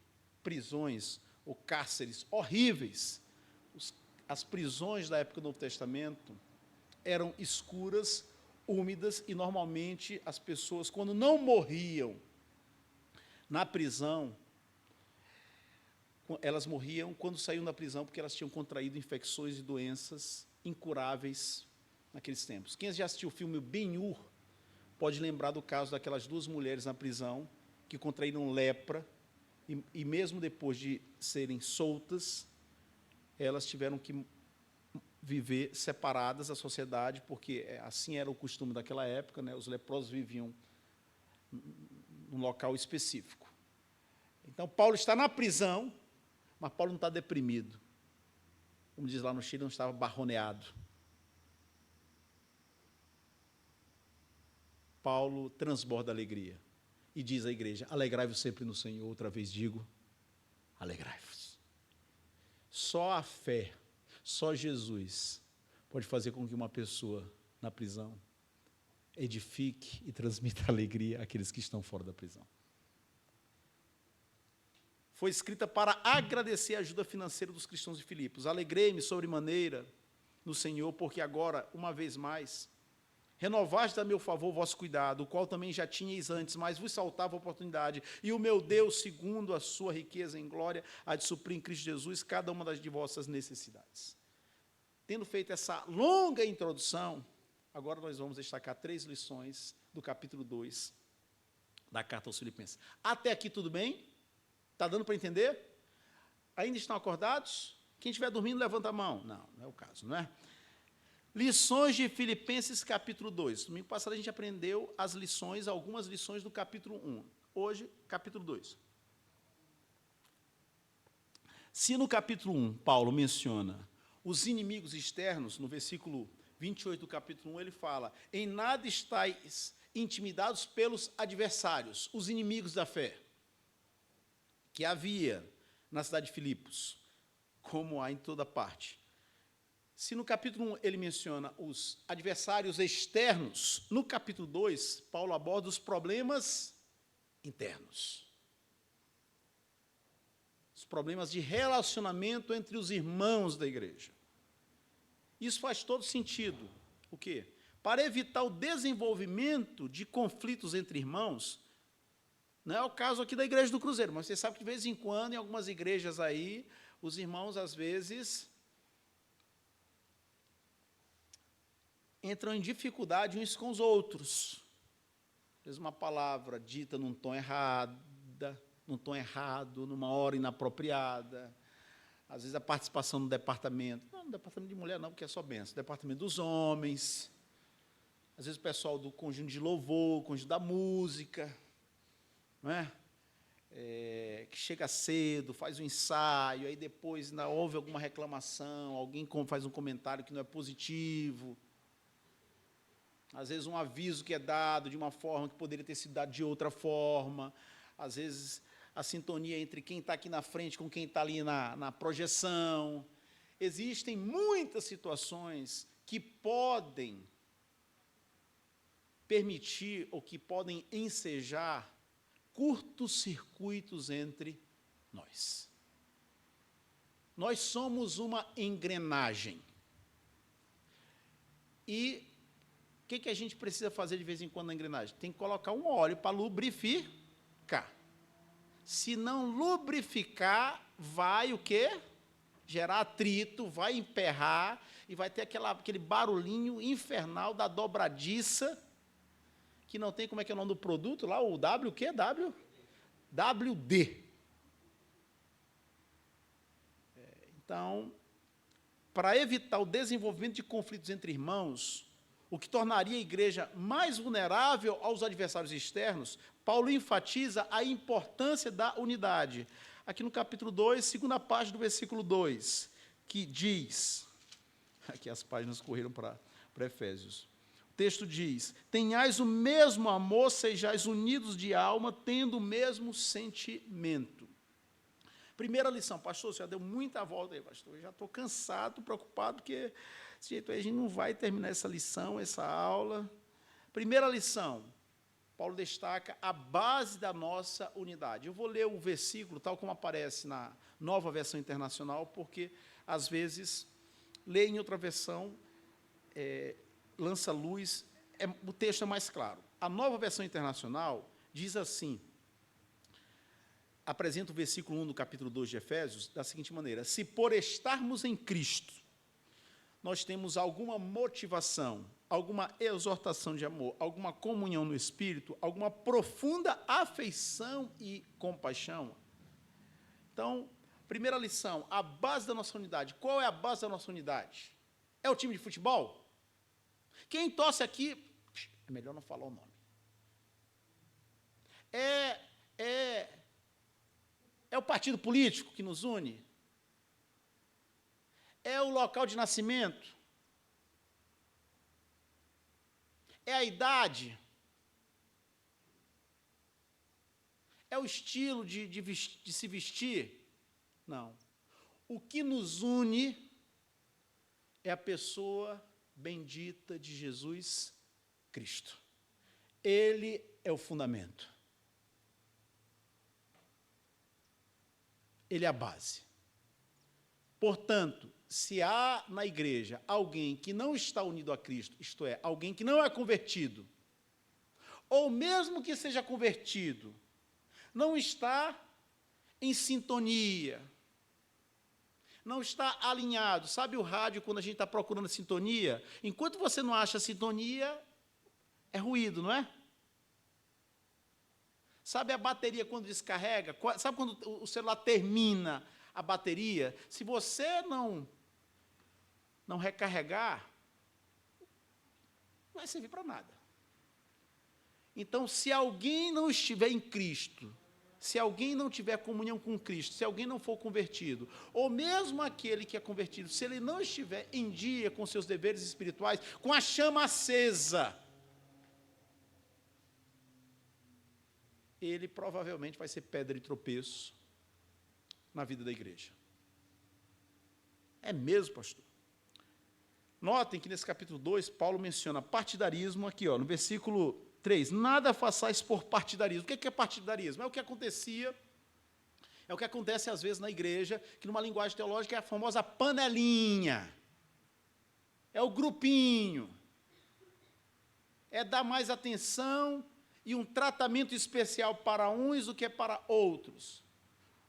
prisões ou cárceres horríveis, as prisões da época do Novo Testamento eram escuras, úmidas, e normalmente as pessoas, quando não morriam na prisão, elas morriam quando saíam da prisão, porque elas tinham contraído infecções e doenças incuráveis naqueles tempos. Quem já assistiu o filme Ben-Hur pode lembrar do caso daquelas 2 mulheres na prisão que contraíram lepra, e mesmo depois de serem soltas, elas tiveram que viver separadas da sociedade, porque assim era o costume daquela época, né? Os leprosos viviam num local específico. Então, Paulo está na prisão, mas Paulo não está deprimido. Como diz lá no Chile, não estava barroneado. Paulo transborda alegria e diz à igreja: alegrai-vos sempre no Senhor. Outra vez digo, alegrai-vos. Só a fé, só Jesus pode fazer com que uma pessoa na prisão edifique e transmita alegria àqueles que estão fora da prisão. Foi escrita para agradecer a ajuda financeira dos cristãos de Filipos. Alegrei-me sobremaneira no Senhor, porque agora, uma vez mais, renovaste a meu favor o vosso cuidado, o qual também já tinhais antes, mas vos faltava oportunidade. E o meu Deus, segundo a sua riqueza em glória, há de suprir em Cristo Jesus cada uma das de vossas necessidades. Tendo feito essa longa introdução, agora nós vamos destacar 3 lições do capítulo 2 da carta aos Filipenses. Até aqui tudo bem? Está dando para entender? Ainda estão acordados? Quem estiver dormindo, levanta a mão. Não, não é o caso, não é? Lições de Filipenses, capítulo 2. Domingo passado a gente aprendeu as lições, algumas lições do capítulo 1. Hoje, capítulo 2. Se no capítulo 1, Paulo menciona os inimigos externos, no versículo 28 do capítulo 1, ele fala: em nada estáis intimidados pelos adversários, os inimigos da fé, que havia na cidade de Filipos, como há em toda parte. Se no capítulo 1 ele menciona os adversários externos, no capítulo 2, Paulo aborda os problemas internos. Os problemas de relacionamento entre os irmãos da igreja. Isso faz todo sentido. O quê? Para evitar o desenvolvimento de conflitos entre irmãos. Não é o caso aqui da Igreja do Cruzeiro, mas você sabe que de vez em quando, em algumas igrejas aí, os irmãos, às vezes, entram em dificuldade uns com os outros. Às vezes uma palavra dita num tom errado, numa hora inapropriada. Às vezes a participação no departamento, não no departamento de mulher não, porque é só benção, departamento dos homens. Às vezes o pessoal do conjunto de louvor, conjunto da música, não é? Que chega cedo, faz um ensaio, aí depois ainda houve alguma reclamação, alguém faz um comentário que não é positivo. Às vezes um aviso que é dado de uma forma que poderia ter sido dado de outra forma. Às vezes a sintonia entre quem está aqui na frente com quem está ali na projeção. Existem muitas situações que podem permitir ou que podem ensejar curtos circuitos entre nós. Nós somos uma engrenagem. E o que a gente precisa fazer de vez em quando na engrenagem? Tem que colocar um óleo para lubrificar. Se não lubrificar, vai o quê? Gerar atrito, vai emperrar e vai ter aquele barulhinho infernal da dobradiça, que não tem, como é que é o nome do produto lá? O W, o quê? WD. Então, para evitar o desenvolvimento de conflitos entre irmãos, o que tornaria a igreja mais vulnerável aos adversários externos, Paulo enfatiza a importância da unidade. Aqui no capítulo 2, segunda página do versículo 2, que diz, aqui as páginas correram para Efésios, o texto diz, tenhais o mesmo amor, sejais unidos de alma, tendo o mesmo sentimento. Primeira lição, pastor, você já deu muita volta aí, pastor, eu já estou cansado, preocupado, porque desse jeito aí a gente não vai terminar essa lição, essa aula. Primeira lição, Paulo destaca a base da nossa unidade. Eu vou ler o versículo, tal como aparece na Nova Versão Internacional, porque, às vezes, ler em outra versão lança luz, o texto é mais claro. A Nova Versão Internacional diz assim, apresenta o versículo 1 do capítulo 2 de Efésios, da seguinte maneira, se por estarmos em Cristo, nós temos alguma motivação, alguma exortação de amor, alguma comunhão no Espírito, alguma profunda afeição e compaixão. Então, primeira lição, a base da nossa unidade. Qual é a base da nossa unidade? É o time de futebol? Quem torce aqui, é melhor não falar o nome. É o partido político que nos une? É o local de nascimento? É a idade? É o estilo de se vestir? Não. O que nos une é a pessoa bendita de Jesus Cristo. Ele é o fundamento. Ele é a base. Portanto, se há na igreja alguém que não está unido a Cristo, isto é, alguém que não é convertido, ou mesmo que seja convertido, não está em sintonia, não está alinhado. Sabe o rádio, quando a gente está procurando sintonia? Enquanto você não acha sintonia, é ruído, não é? Sabe a bateria quando descarrega? Sabe quando o celular termina a bateria? Se você não recarregar, não vai servir para nada. Então, se alguém não estiver em Cristo, se alguém não tiver comunhão com Cristo, se alguém não for convertido, ou mesmo aquele que é convertido, se ele não estiver em dia com seus deveres espirituais, com a chama acesa, ele provavelmente vai ser pedra de tropeço na vida da igreja. É mesmo, pastor? Notem que nesse capítulo 2, Paulo menciona partidarismo aqui, no versículo 3. Nada façais por partidarismo. O que é partidarismo? É o que acontecia, é o que acontece às vezes na igreja, que numa linguagem teológica é a famosa panelinha. É o grupinho. É dar mais atenção e um tratamento especial para uns do que para outros.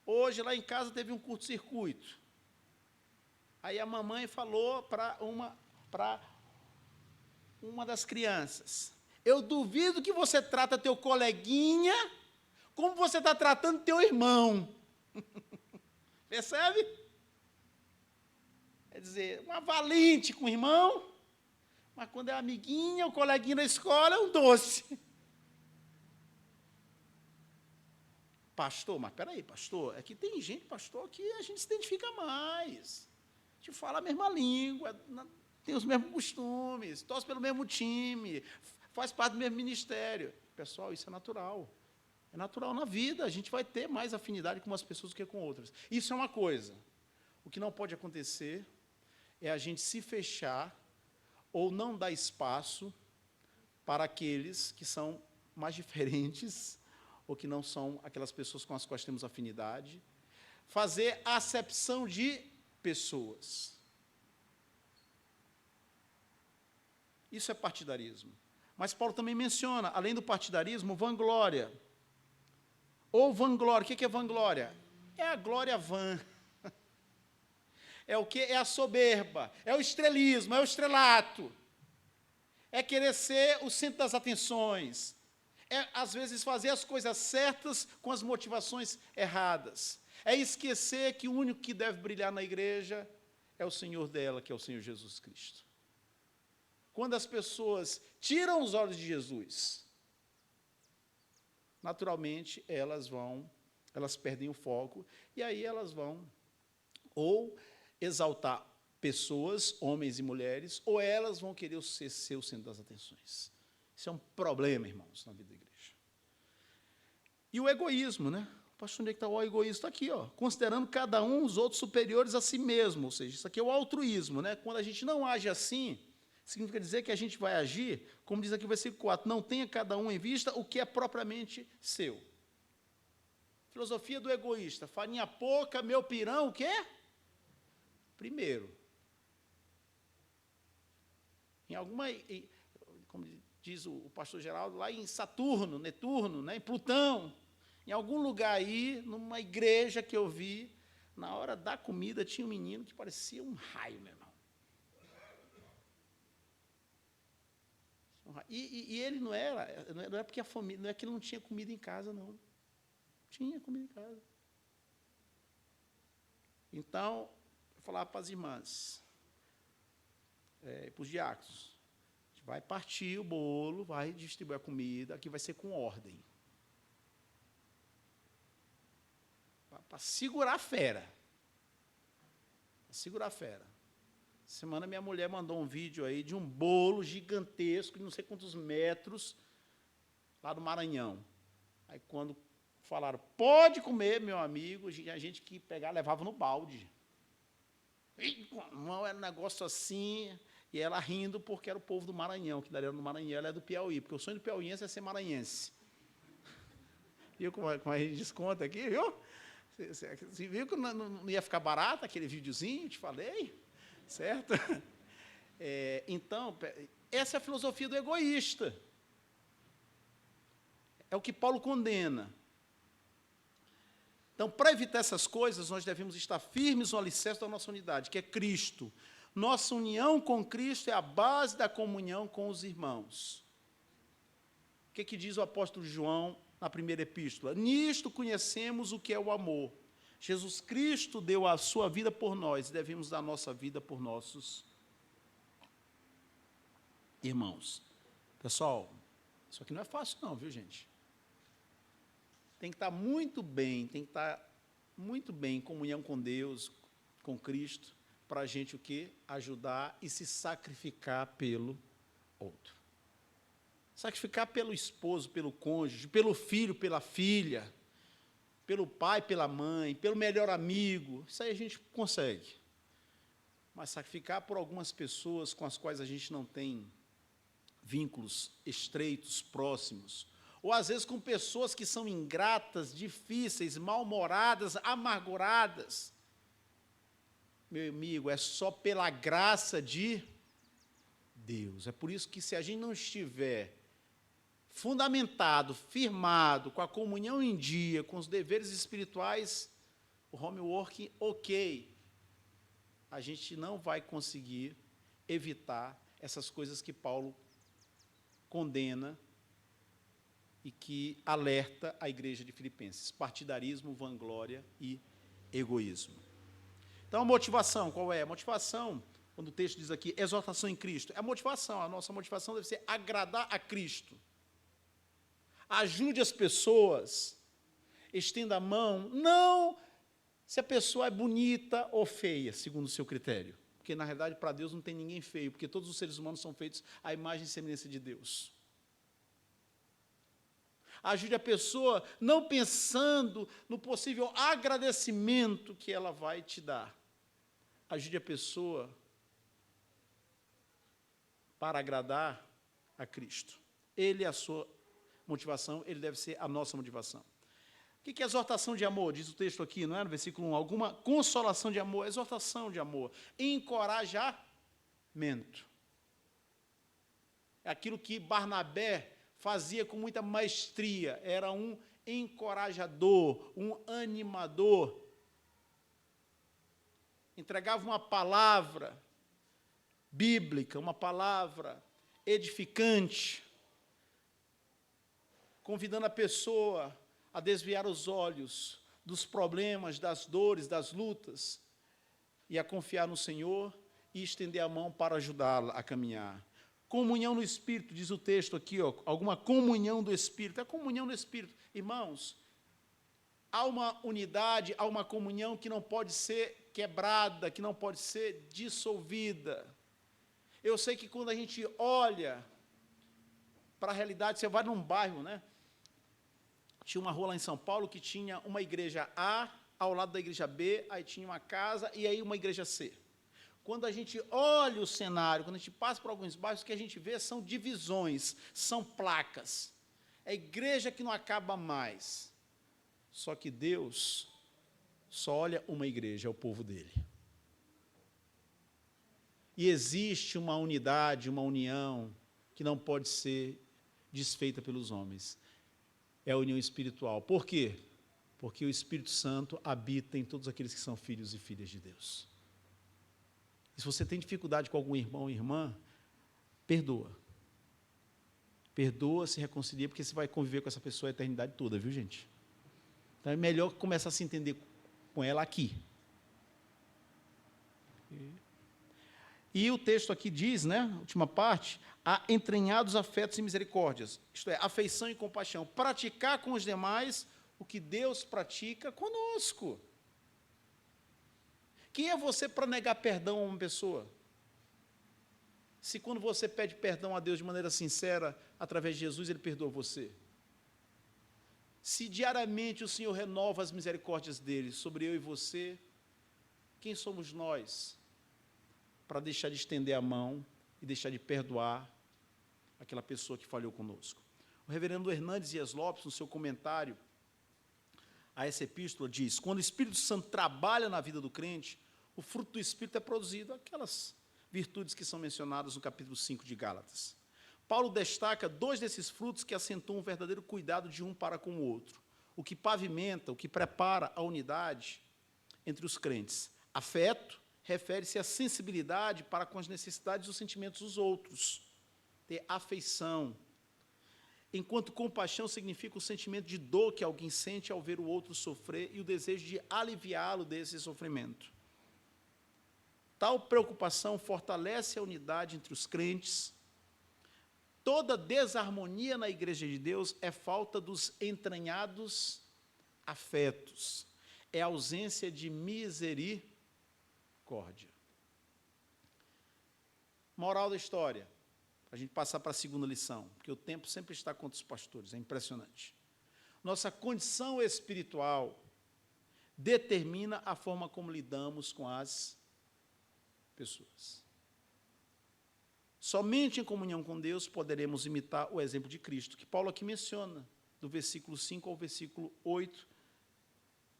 Hoje, lá em casa, teve um curto-circuito. Aí a mamãe falou para uma das crianças, eu duvido que você trata teu coleguinha como você está tratando teu irmão. Percebe? Quer dizer, uma valente com o irmão, mas quando é amiguinha, o coleguinha da escola é um doce. Pastor, mas peraí, pastor, é que tem gente, pastor, que a gente se identifica mais. A gente fala a mesma língua, tem os mesmos costumes, torce pelo mesmo time, faz parte do mesmo ministério. Pessoal, isso é natural. É natural na vida, a gente vai ter mais afinidade com umas pessoas do que com outras. Isso é uma coisa. O que não pode acontecer é a gente se fechar ou não dar espaço para aqueles que são mais diferentes, ou que não são aquelas pessoas com as quais temos afinidade. Fazer acepção de pessoas. Isso é partidarismo. Mas Paulo também menciona, além do partidarismo, vanglória. Ou vanglória. O que é vanglória? É a glória vã. É o quê? É a soberba, é o estrelismo, é o estrelato. É querer ser o centro das atenções. É, às vezes, fazer as coisas certas com as motivações erradas. É esquecer que o único que deve brilhar na igreja é o Senhor dela, que é o Senhor Jesus Cristo. Quando as pessoas tiram os olhos de Jesus, naturalmente, elas perdem o foco, e aí elas vão ou exaltar pessoas, homens e mulheres, ou elas vão querer ser o centro das atenções. Isso é um problema, irmãos, na vida da igreja. E o egoísmo, né? Pastor, onde é que está o egoísmo? Está aqui, ó, considerando cada um os outros superiores a si mesmo, ou seja, isso aqui é o altruísmo, né? Quando a gente não age assim, significa dizer que a gente vai agir, como diz aqui o versículo 4, não tenha cada um em vista o que é propriamente seu. Filosofia do egoísta, farinha pouca, meu pirão, o quê? Primeiro. Em alguma, como diz o pastor Geraldo, lá em Saturno, Netuno, né, em Plutão, em algum lugar aí, numa igreja que eu vi, na hora da comida tinha um menino que parecia um raio, meu irmão. E ele não é porque a família, não é que ele não tinha comida em casa, não. Tinha comida em casa. Então, eu falava para as irmãs, para os diáconos, a gente vai partir o bolo, vai distribuir a comida, aqui vai ser com ordem. Para segurar a fera. Para segurar a fera. Semana minha mulher mandou um vídeo aí de um bolo gigantesco, de não sei quantos metros, lá do Maranhão. Aí quando falaram, pode comer, meu amigo, a gente que pegava, levava no balde. E com a mão era um negócio assim, e ela rindo porque era o povo do Maranhão, que daria no Maranhão, ela é do Piauí, porque o sonho do piauiense é ser maranhense. Viu como a gente desconta aqui, viu? Você viu que não ia ficar barato aquele videozinho, te falei? Certo? Então, essa é a filosofia do egoísta. É o que Paulo condena. Então, para evitar essas coisas, nós devemos estar firmes no alicerce da nossa unidade, que é Cristo. Nossa união com Cristo é a base da comunhão com os irmãos. O que diz o apóstolo João na primeira epístola? Nisto conhecemos o que é o amor. Jesus Cristo deu a sua vida por nós, e devemos dar a nossa vida por nossos irmãos. Pessoal, isso aqui não é fácil não, viu, gente? Tem que estar muito bem, em comunhão com Deus, com Cristo, para a gente o quê? Ajudar e se sacrificar pelo outro. Sacrificar pelo esposo, pelo cônjuge, pelo filho, pela filha, pelo pai, pela mãe, pelo melhor amigo, isso aí a gente consegue. Mas sacrificar por algumas pessoas com as quais a gente não tem vínculos estreitos, próximos, ou às vezes com pessoas que são ingratas, difíceis, mal-humoradas, amarguradas. Meu amigo, é só pela graça de Deus. É por isso que se a gente não estiver fundamentado, firmado, com a comunhão em dia, com os deveres espirituais, o homework, ok, a gente não vai conseguir evitar essas coisas que Paulo condena e que alerta a igreja de Filipenses: partidarismo, vanglória e egoísmo. Então, a motivação, qual é? A motivação, quando o texto diz aqui, exortação em Cristo, é a motivação, a nossa motivação deve ser agradar a Cristo. Ajude as pessoas, estenda a mão, não se a pessoa é bonita ou feia, segundo o seu critério. Porque, na realidade, para Deus não tem ninguém feio, porque todos os seres humanos são feitos à imagem e semelhança de Deus. Ajude a pessoa não pensando no possível agradecimento que ela vai te dar. Ajude a pessoa para agradar a Cristo. Ele é a sua motivação, ele deve ser a nossa motivação. O que é exortação de amor? Diz o texto aqui, não é? No versículo 1, alguma consolação de amor, exortação de amor, encorajamento. É aquilo que Barnabé fazia com muita maestria, era um encorajador, um animador. Entregava uma palavra bíblica, uma palavra edificante, convidando a pessoa a desviar os olhos dos problemas, das dores, das lutas, e a confiar no Senhor e estender a mão para ajudá-la a caminhar. Comunhão no Espírito, diz o texto aqui, ó, alguma comunhão do Espírito. É comunhão no Espírito. Irmãos, há uma unidade, há uma comunhão que não pode ser quebrada, que não pode ser dissolvida. Eu sei que quando a gente olha para a realidade, você vai num bairro, né? Tinha uma rua lá em São Paulo que tinha uma igreja A, ao lado da igreja B, aí tinha uma casa e aí uma igreja C. Quando a gente olha o cenário, quando a gente passa por alguns bairros, o que a gente vê são divisões, são placas. É igreja que não acaba mais. Só que Deus só olha uma igreja, é o povo dele. E existe uma unidade, uma união, que não pode ser desfeita pelos homens. É a união espiritual. Por quê? Porque o Espírito Santo habita em todos aqueles que são filhos e filhas de Deus. E se você tem dificuldade com algum irmão ou irmã, perdoa. Perdoa, se reconcilia, porque você vai conviver com essa pessoa a eternidade toda, viu, gente? Então é melhor começar a se entender com ela aqui. E o texto aqui diz, né, última parte, há entranhados afetos e misericórdias, isto é, afeição e compaixão, praticar com os demais o que Deus pratica conosco. Quem é você para negar perdão a uma pessoa? Se quando você pede perdão a Deus de maneira sincera, através de Jesus, Ele perdoa você. Se diariamente o Senhor renova as misericórdias dEle sobre eu e você, quem somos nós para deixar de estender a mão e deixar de perdoar aquela pessoa que falhou conosco? O reverendo Hernandes Dias Lopes, no seu comentário a essa epístola, diz: quando o Espírito Santo trabalha na vida do crente, o fruto do Espírito é produzido, aquelas virtudes que são mencionadas no capítulo 5 de Gálatas. Paulo destaca 2 desses frutos que acentuam um verdadeiro cuidado de um para com o outro, o que pavimenta, o que prepara a unidade entre os crentes. Afeto refere-se à sensibilidade para com as necessidades e os sentimentos dos outros, ter afeição, enquanto compaixão significa o sentimento de dor que alguém sente ao ver o outro sofrer e o desejo de aliviá-lo desse sofrimento. Tal preocupação fortalece a unidade entre os crentes. Toda desarmonia na igreja de Deus é falta dos entranhados afetos, é ausência de misericórdia. Moral da história, para a gente passar para a segunda lição, porque o tempo sempre está contra os pastores, é impressionante. Nossa condição espiritual determina a forma como lidamos com as pessoas. Somente em comunhão com Deus poderemos imitar o exemplo de Cristo, que Paulo aqui menciona, do versículo 5 ao versículo 8.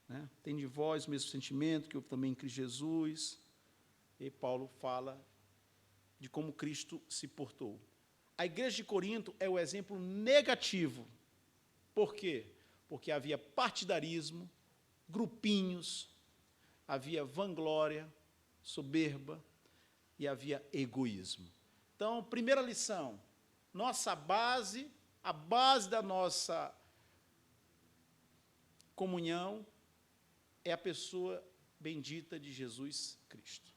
Né? Tem de vós o mesmo sentimento que houve também em Cristo Jesus. E Paulo fala de como Cristo se portou. A igreja de Corinto é o exemplo negativo. Por quê? Porque havia partidarismo, grupinhos, havia vanglória, soberba e havia egoísmo. Então, primeira lição, nossa base, a base da nossa comunhão é a pessoa bendita de Jesus Cristo.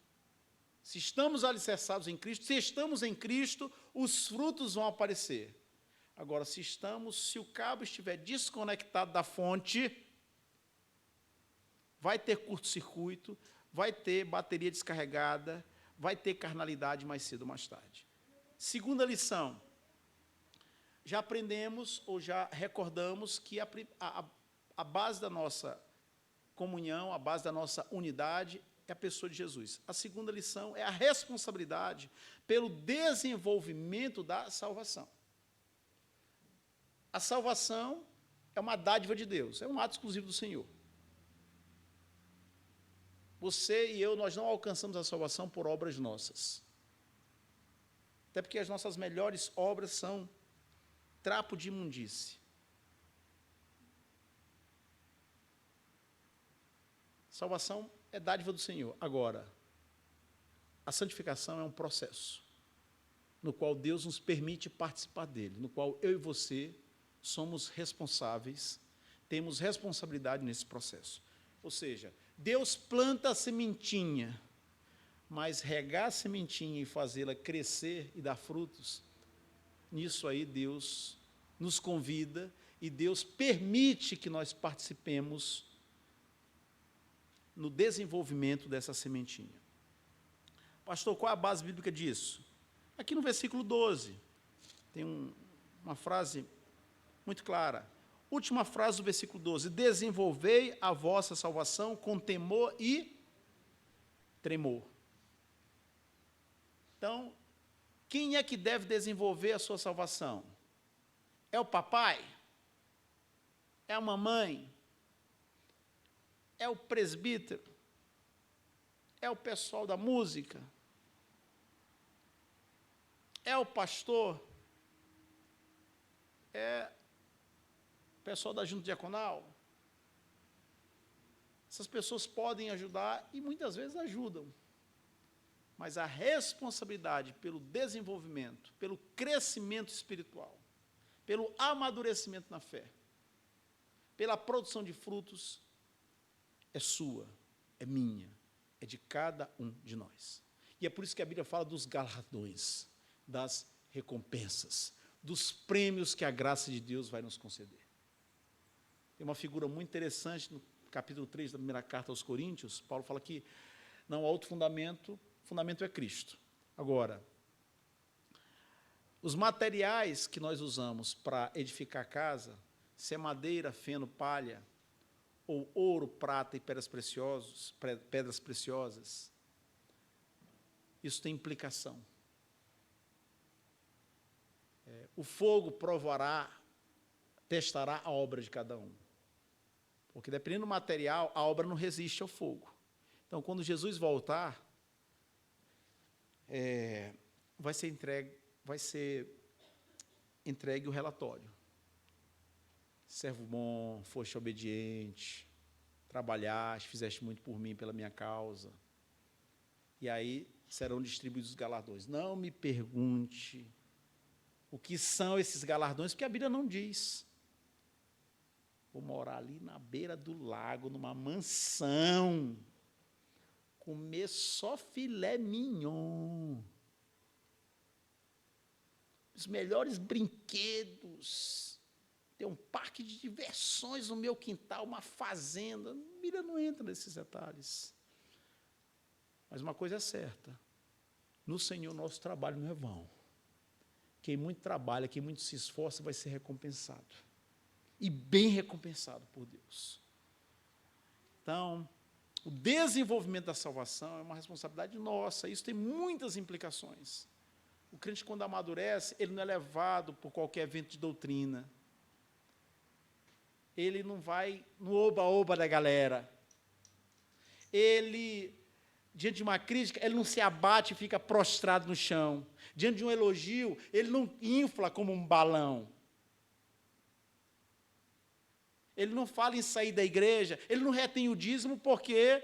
Se estamos alicerçados em Cristo, se estamos em Cristo, os frutos vão aparecer. Agora, se o cabo estiver desconectado da fonte, vai ter curto-circuito, vai ter bateria descarregada, vai ter carnalidade mais cedo ou mais tarde. Segunda lição, já aprendemos ou já recordamos que a base da nossa comunhão, a base da nossa unidade é a pessoa de Jesus. A segunda lição é a responsabilidade pelo desenvolvimento da salvação. A salvação é uma dádiva de Deus, é um ato exclusivo do Senhor. Você e eu, nós não alcançamos a salvação por obras nossas. Até porque as nossas melhores obras são trapo de imundície. Salvação é dádiva do Senhor. Agora, a santificação é um processo no qual Deus nos permite participar dele, no qual eu e você somos responsáveis, temos responsabilidade nesse processo. Ou seja, Deus planta a sementinha, mas regar a sementinha e fazê-la crescer e dar frutos, nisso aí Deus nos convida e Deus permite que nós participemos no desenvolvimento dessa sementinha. Pastor, qual é a base bíblica disso? Aqui no versículo 12, tem uma frase muito clara. Última frase do versículo 12: desenvolvei a vossa salvação com temor e tremor. Então, quem é que deve desenvolver a sua salvação? É o papai? É a mamãe? É o presbítero? É o pessoal da música? É o pastor? É o pessoal da junta diaconal? Essas pessoas podem ajudar e muitas vezes ajudam. Mas a responsabilidade pelo desenvolvimento, pelo crescimento espiritual, pelo amadurecimento na fé, pela produção de frutos, é sua, é minha, é de cada um de nós. E é por isso que a Bíblia fala dos galardões, das recompensas, dos prêmios que a graça de Deus vai nos conceder. Tem uma figura muito interessante no capítulo 3 da primeira carta aos Coríntios. Paulo fala que não há outro fundamento, o fundamento é Cristo. Agora, os materiais que nós usamos para edificar a casa, se é madeira, feno, palha, ou ouro, prata e pedras preciosas, isso tem implicação. O fogo provará, testará a obra de cada um. Porque dependendo do material, a obra não resiste ao fogo. Então, quando Jesus voltar, vai ser entregue o relatório. Servo bom, foste obediente, trabalhaste, fizeste muito por mim, pela minha causa. E aí serão distribuídos os galardões. Não me pergunte o que são esses galardões, porque a Bíblia não diz. Vou morar ali na beira do lago, numa mansão, comer só filé mignon, os melhores brinquedos, ter um parque de diversões no meu quintal, uma fazenda. A Bíblia não entra nesses detalhes. Mas uma coisa é certa, no Senhor nosso trabalho não é vão. Quem muito trabalha, quem muito se esforça, vai ser recompensado. E bem recompensado por Deus. Então, o desenvolvimento da salvação é uma responsabilidade nossa, isso tem muitas implicações. O crente, quando amadurece, ele não é levado por qualquer vento de doutrina. Ele não vai no oba-oba da galera. Ele, diante de uma crítica, ele não se abate e fica prostrado no chão. Diante de um elogio, ele não infla como um balão. Ele não fala em sair da igreja, ele não retém o dízimo porque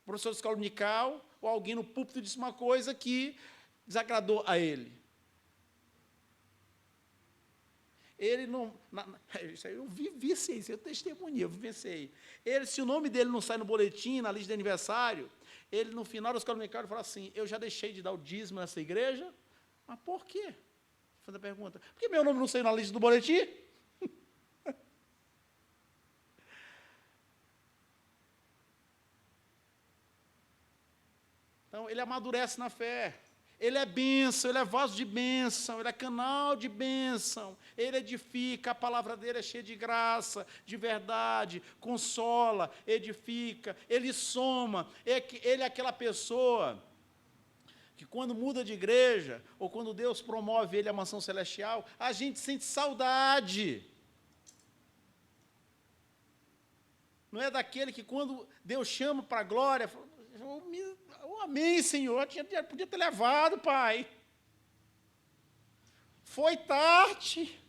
o professor de escola dominical ou alguém no púlpito disse uma coisa que desagradou a ele. Ele não... Isso aí eu vivenciei, isso eu testemunhei, eu vivenciei. Ele, se o nome dele não sai no boletim, na lista de aniversário, ele, no final da escola dominical, fala assim, eu já deixei de dar o dízimo nessa igreja, mas por quê? Vou fazer a pergunta. Por que meu nome não saiu na lista do boletim? Então, ele amadurece na fé. Ele é bênção, ele é vaso de bênção, ele é canal de bênção, ele edifica, a palavra dele é cheia de graça, de verdade, consola, edifica, ele soma, ele é aquela pessoa que quando muda de igreja, ou quando Deus promove ele à mansão celestial, a gente sente saudade. Não é daquele que quando Deus chama para a glória, fala, amém, Senhor, podia ter levado, Pai. Foi tarde.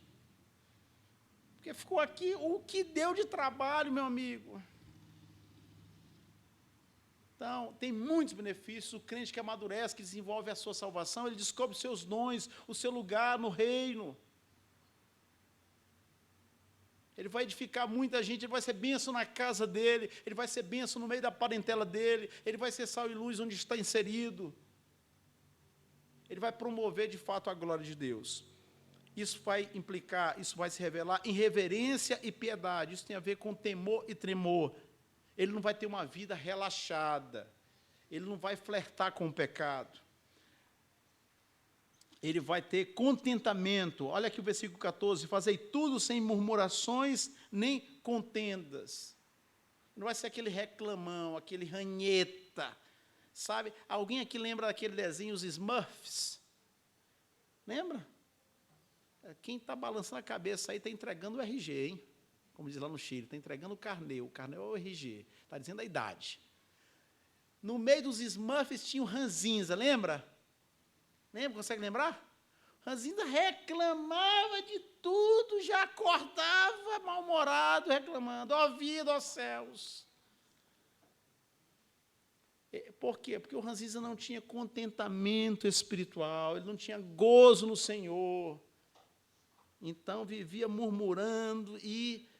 Porque ficou aqui o que deu de trabalho, meu amigo. Então, tem muitos benefícios. O crente que amadurece, que desenvolve a sua salvação, ele descobre os seus dons, o seu lugar no reino. Ele vai edificar muita gente, ele vai ser bênção na casa dele, ele vai ser bênção no meio da parentela dele, ele vai ser sal e luz onde está inserido. Ele vai promover, de fato, a glória de Deus. Isso vai implicar, isso vai se revelar em reverência e piedade. Isso tem a ver com temor e tremor. Ele não vai ter uma vida relaxada. Ele não vai flertar com o pecado. Ele vai ter contentamento. Olha aqui o versículo 14. Fazei tudo sem murmurações nem contendas. Não vai ser aquele reclamão, aquele ranheta. Sabe? Alguém aqui lembra daquele desenho, os Smurfs? Lembra? Quem está balançando a cabeça aí está entregando o RG, hein? Como diz lá no Chile, está entregando o carnê é o RG, está dizendo a idade. No meio dos Smurfs tinha o Ranzinza, lembra? Lembra? Consegue lembrar? Ranzinza reclamava de tudo, já acordava mal-humorado, reclamando, ó vida, ó céus. Por quê? Porque o Ranzinza não tinha contentamento espiritual, ele não tinha gozo no Senhor. Então, vivia murmurando e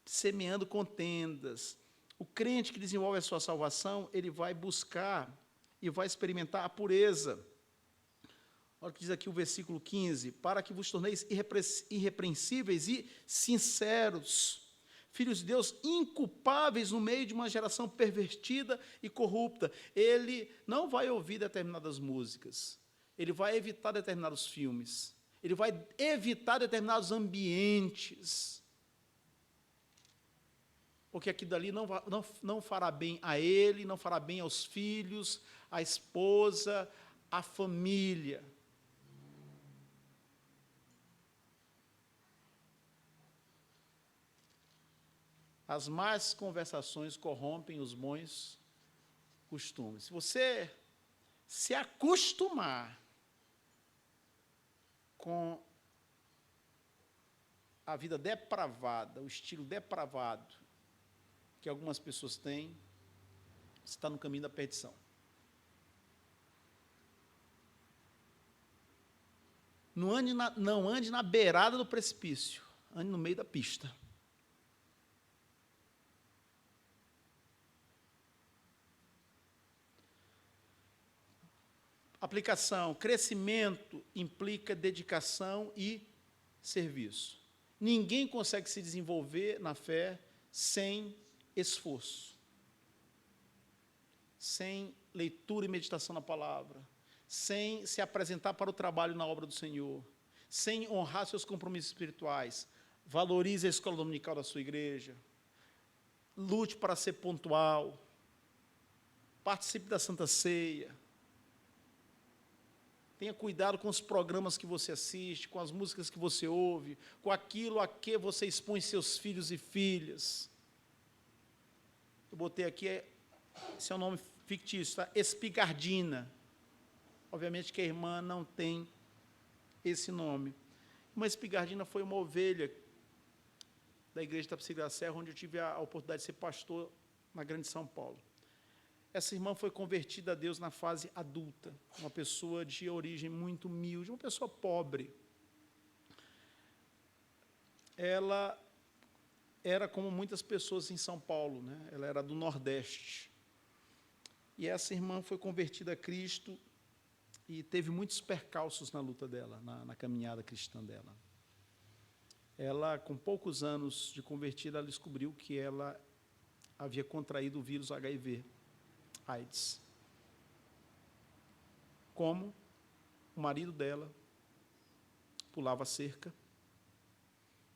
semeando contendas. O crente que desenvolve a sua salvação, ele vai buscar e vai experimentar a pureza. Olha o que diz aqui o versículo 15. Para que vos torneis irrepreensíveis e sinceros, filhos de Deus, inculpáveis no meio de uma geração pervertida e corrupta. Ele não vai ouvir determinadas músicas. Ele vai evitar determinados filmes. Ele vai evitar determinados ambientes, porque aquilo dali não fará bem a ele, não fará bem aos filhos, à esposa, à família. As más conversações corrompem os bons costumes. Se você se acostumar com a vida depravada, o estilo depravado que algumas pessoas têm, você está no caminho da perdição. Não ande na beirada do precipício, ande no meio da pista. Aplicação, crescimento implica dedicação e serviço. Ninguém consegue se desenvolver na fé sem esforço, sem leitura e meditação na palavra, sem se apresentar para o trabalho na obra do Senhor, sem honrar seus compromissos espirituais. Valorize a escola dominical da sua igreja, lute para ser pontual, participe da Santa Ceia, tenha cuidado com os programas que você assiste, com as músicas que você ouve, com aquilo a que você expõe seus filhos e filhas. Eu botei aqui, esse é o nome fictício, tá? Espigardina. Obviamente que a irmã não tem esse nome. Uma espigardina foi uma ovelha da igreja da Tapicília da Serra, onde eu tive a oportunidade de ser pastor na Grande São Paulo. Essa irmã foi convertida a Deus na fase adulta, uma pessoa de origem muito humilde, uma pessoa pobre. Ela era como muitas pessoas em São Paulo, né? Ela era do Nordeste. E essa irmã foi convertida a Cristo e teve muitos percalços na luta dela, na caminhada cristã dela. Ela, com poucos anos de convertida, ela descobriu que ela havia contraído o vírus HIV, AIDS. Como o marido dela pulava a cerca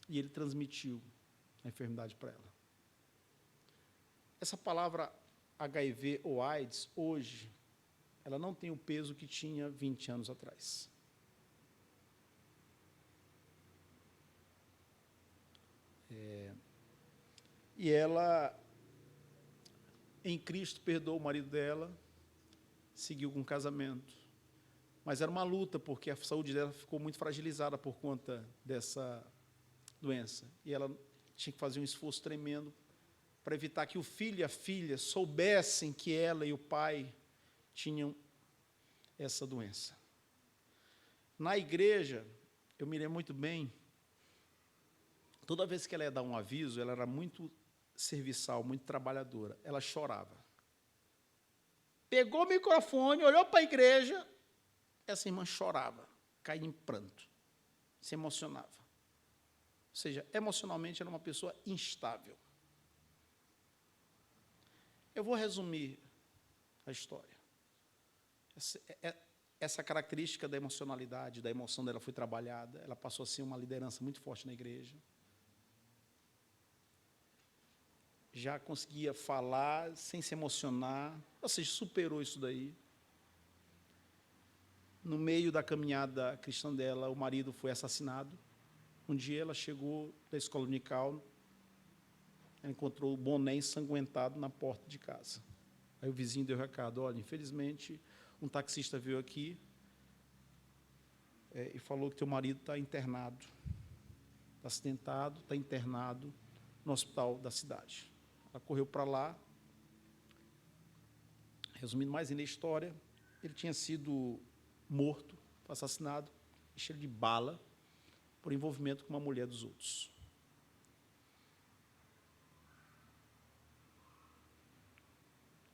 e ele transmitiu a enfermidade para ela. Essa palavra HIV ou AIDS, hoje, ela não tem o peso que tinha 20 anos atrás. E ela, em Cristo, perdoou o marido dela, seguiu com o casamento. Mas era uma luta, porque a saúde dela ficou muito fragilizada por conta dessa doença. E ela tinha que fazer um esforço tremendo para evitar que o filho e a filha soubessem que ela e o pai tinham essa doença. Na igreja, eu me lembro muito bem, toda vez que ela ia dar um aviso, ela era muito serviçal, muito trabalhadora, ela chorava. Pegou o microfone, olhou para a igreja, essa irmã chorava, caía em pranto, se emocionava. Ou seja, emocionalmente era uma pessoa instável. Eu vou resumir a história. Essa característica da emocionalidade, da emoção dela foi trabalhada, ela passou a ser uma liderança muito forte na igreja. Já conseguia falar sem se emocionar, ou seja, superou isso daí. No meio da caminhada cristã dela, o marido foi assassinado. Um dia ela chegou da escola dominical, ela encontrou o boné ensanguentado na porta de casa. Aí o vizinho deu o recado: olha, infelizmente, um taxista veio aqui e falou que teu marido está internado, está acidentado, está internado no hospital da cidade. Ela correu para lá. Resumindo mais ainda a história, ele tinha sido morto, assassinado, cheio de bala, por envolvimento com uma mulher dos outros.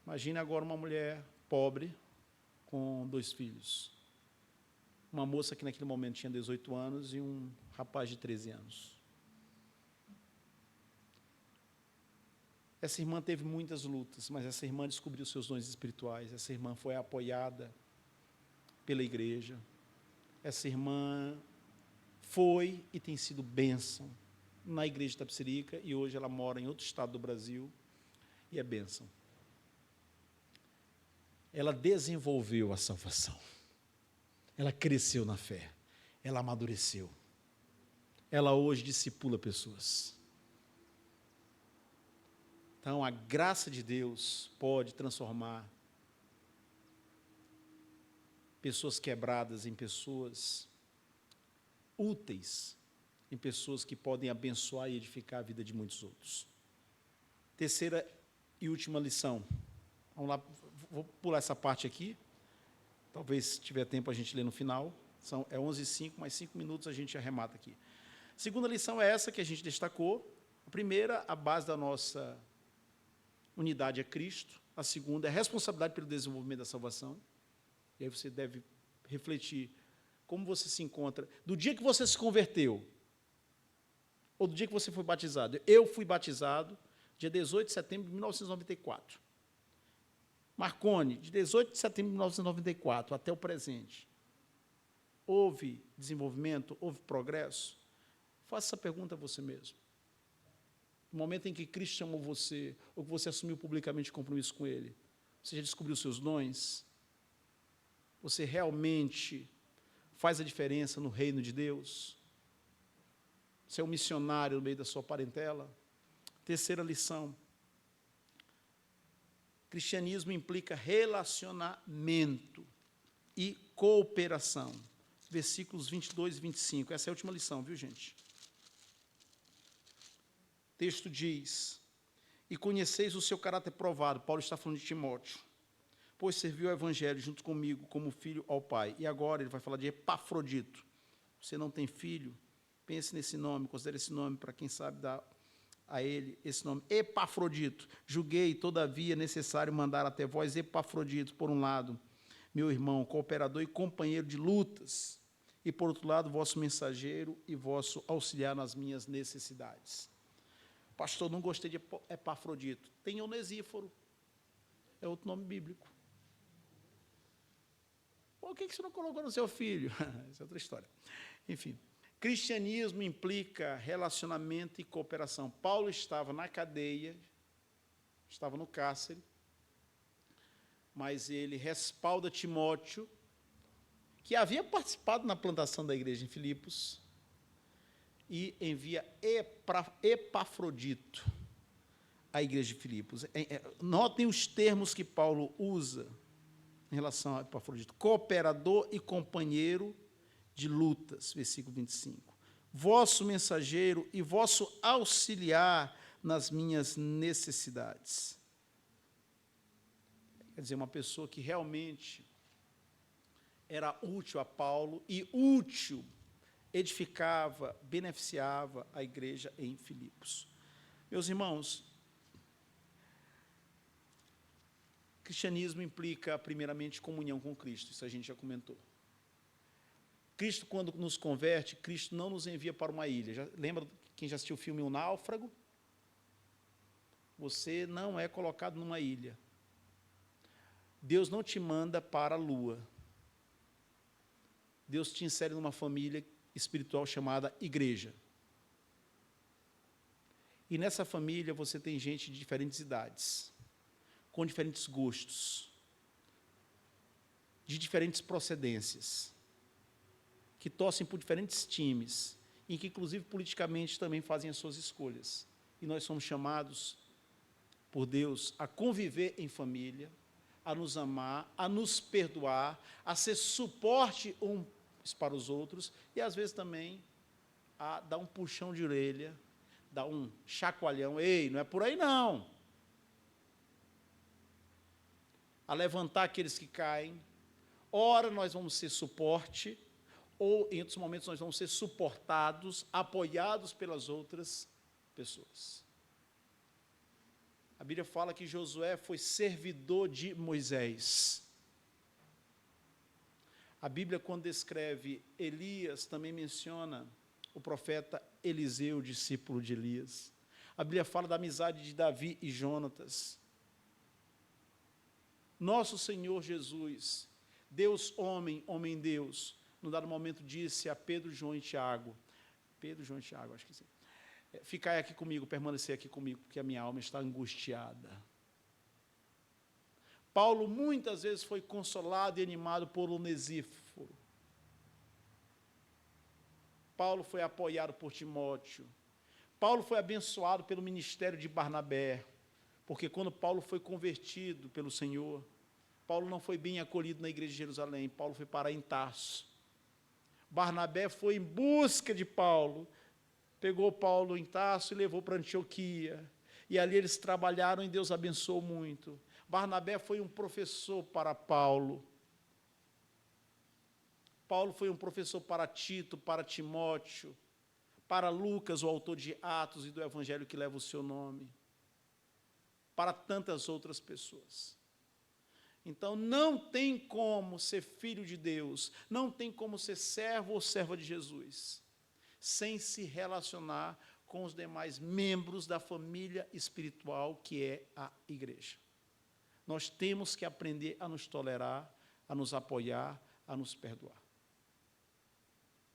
Imagine agora uma mulher pobre, com 2 filhos. Uma moça que naquele momento tinha 18 anos e um rapaz de 13 anos. Essa irmã teve muitas lutas, mas essa irmã descobriu seus dons espirituais, essa irmã foi apoiada pela igreja, essa irmã foi e tem sido bênção na igreja de Itapecerica, e hoje ela mora em outro estado do Brasil, e é bênção. Ela desenvolveu a salvação, ela cresceu na fé, ela amadureceu, ela hoje discipula pessoas. Então, a graça de Deus pode transformar pessoas quebradas em pessoas úteis, em pessoas que podem abençoar e edificar a vida de muitos outros. Terceira e última lição. Vamos lá, vou pular essa parte aqui. Talvez, se tiver tempo, a gente lê no final. É 11h05, mais 5 minutos a gente arremata aqui. A segunda lição é essa que a gente destacou. A primeira, a base da nossa unidade é Cristo. A segunda é a responsabilidade pelo desenvolvimento da salvação. E aí você deve refletir como você se encontra. Do dia que você se converteu, ou do dia que você foi batizado. Eu fui batizado dia 18 de setembro de 1994. Marconi, de 18 de setembro de 1994 até o presente. Houve desenvolvimento? Houve progresso? Faça essa pergunta a você mesmo. No momento em que Cristo chamou você, ou que você assumiu publicamente compromisso com Ele, você já descobriu os seus dons? Você realmente faz a diferença no reino de Deus? Você é um missionário no meio da sua parentela? Terceira lição. Cristianismo implica relacionamento e cooperação. Versículos 22 e 25. Essa é a última lição, viu, gente? O texto diz: e conheceis o seu caráter provado. Paulo está falando de Timóteo. Pois serviu ao evangelho junto comigo como filho ao Pai. E agora ele vai falar de Epafrodito. Você não tem filho? Pense nesse nome, considere esse nome para quem sabe dar a ele esse nome, Epafrodito. Julguei, todavia, necessário mandar até vós Epafrodito, por um lado, meu irmão, cooperador e companheiro de lutas, e, por outro lado, vosso mensageiro e vosso auxiliar nas minhas necessidades. Pastor, não gostei de Epafrodito. Tem Onesíforo, é outro nome bíblico. Por que você não colocou no seu filho? Essa é outra história. Enfim, cristianismo implica relacionamento e cooperação. Paulo estava na cadeia, estava no cárcere, mas ele respalda Timóteo, que havia participado na plantação da igreja em Filipos, e envia Epafrodito à igreja de Filipos. Notem os termos que Paulo usa em relação a Epafrodito: cooperador e companheiro de lutas, versículo 25. Vosso mensageiro e vosso auxiliar nas minhas necessidades. Quer dizer, uma pessoa que realmente era útil a Paulo e útil, edificava, beneficiava a igreja em Filipos. Meus irmãos, cristianismo implica, primeiramente, comunhão com Cristo, isso a gente já comentou. Cristo, quando nos converte, Cristo não nos envia para uma ilha. Lembra quem já assistiu o filme O Náufrago? Você não é colocado numa ilha. Deus não te manda para a lua. Deus te insere numa família espiritual chamada igreja. E nessa família você tem gente de diferentes idades, com diferentes gostos, de diferentes procedências, que torcem por diferentes times, e que, inclusive, politicamente também fazem as suas escolhas. E nós somos chamados por Deus a conviver em família, a nos amar, a nos perdoar, a ser suporte uns para os outros, e, às vezes, também a dar um puxão de orelha, dar um chacoalhão. Ei, não é por aí, não. A levantar aqueles que caem. Ora, nós vamos ser suporte, ou, em outros momentos, nós vamos ser suportados, apoiados pelas outras pessoas. A Bíblia fala que Josué foi servidor de Moisés. A Bíblia, quando descreve Elias, também menciona o profeta Eliseu, discípulo de Elias. A Bíblia fala da amizade de Davi e Jonatas. Nosso Senhor Jesus, Deus homem, homem Deus, num dado momento disse a Pedro, João e Tiago, acho que sim, ficai aqui comigo, permanecer aqui comigo, porque a minha alma está angustiada. Paulo muitas vezes foi consolado e animado por Onesíforo. Paulo foi apoiado por Timóteo. Paulo foi abençoado pelo ministério de Barnabé, porque quando Paulo foi convertido pelo Senhor, Paulo não foi bem acolhido na igreja de Jerusalém, Paulo foi parar em Tarso. Barnabé foi em busca de Paulo, pegou Paulo em Tarso e levou para Antioquia, e ali eles trabalharam e Deus abençoou muito. Barnabé foi um professor para Paulo. Paulo foi um professor para Tito, para Timóteo, para Lucas, o autor de Atos e do Evangelho que leva o seu nome, para tantas outras pessoas. Então, não tem como ser filho de Deus, não tem como ser servo ou serva de Jesus, sem se relacionar com os demais membros da família espiritual que é a igreja. Nós temos que aprender a nos tolerar, a nos apoiar, a nos perdoar.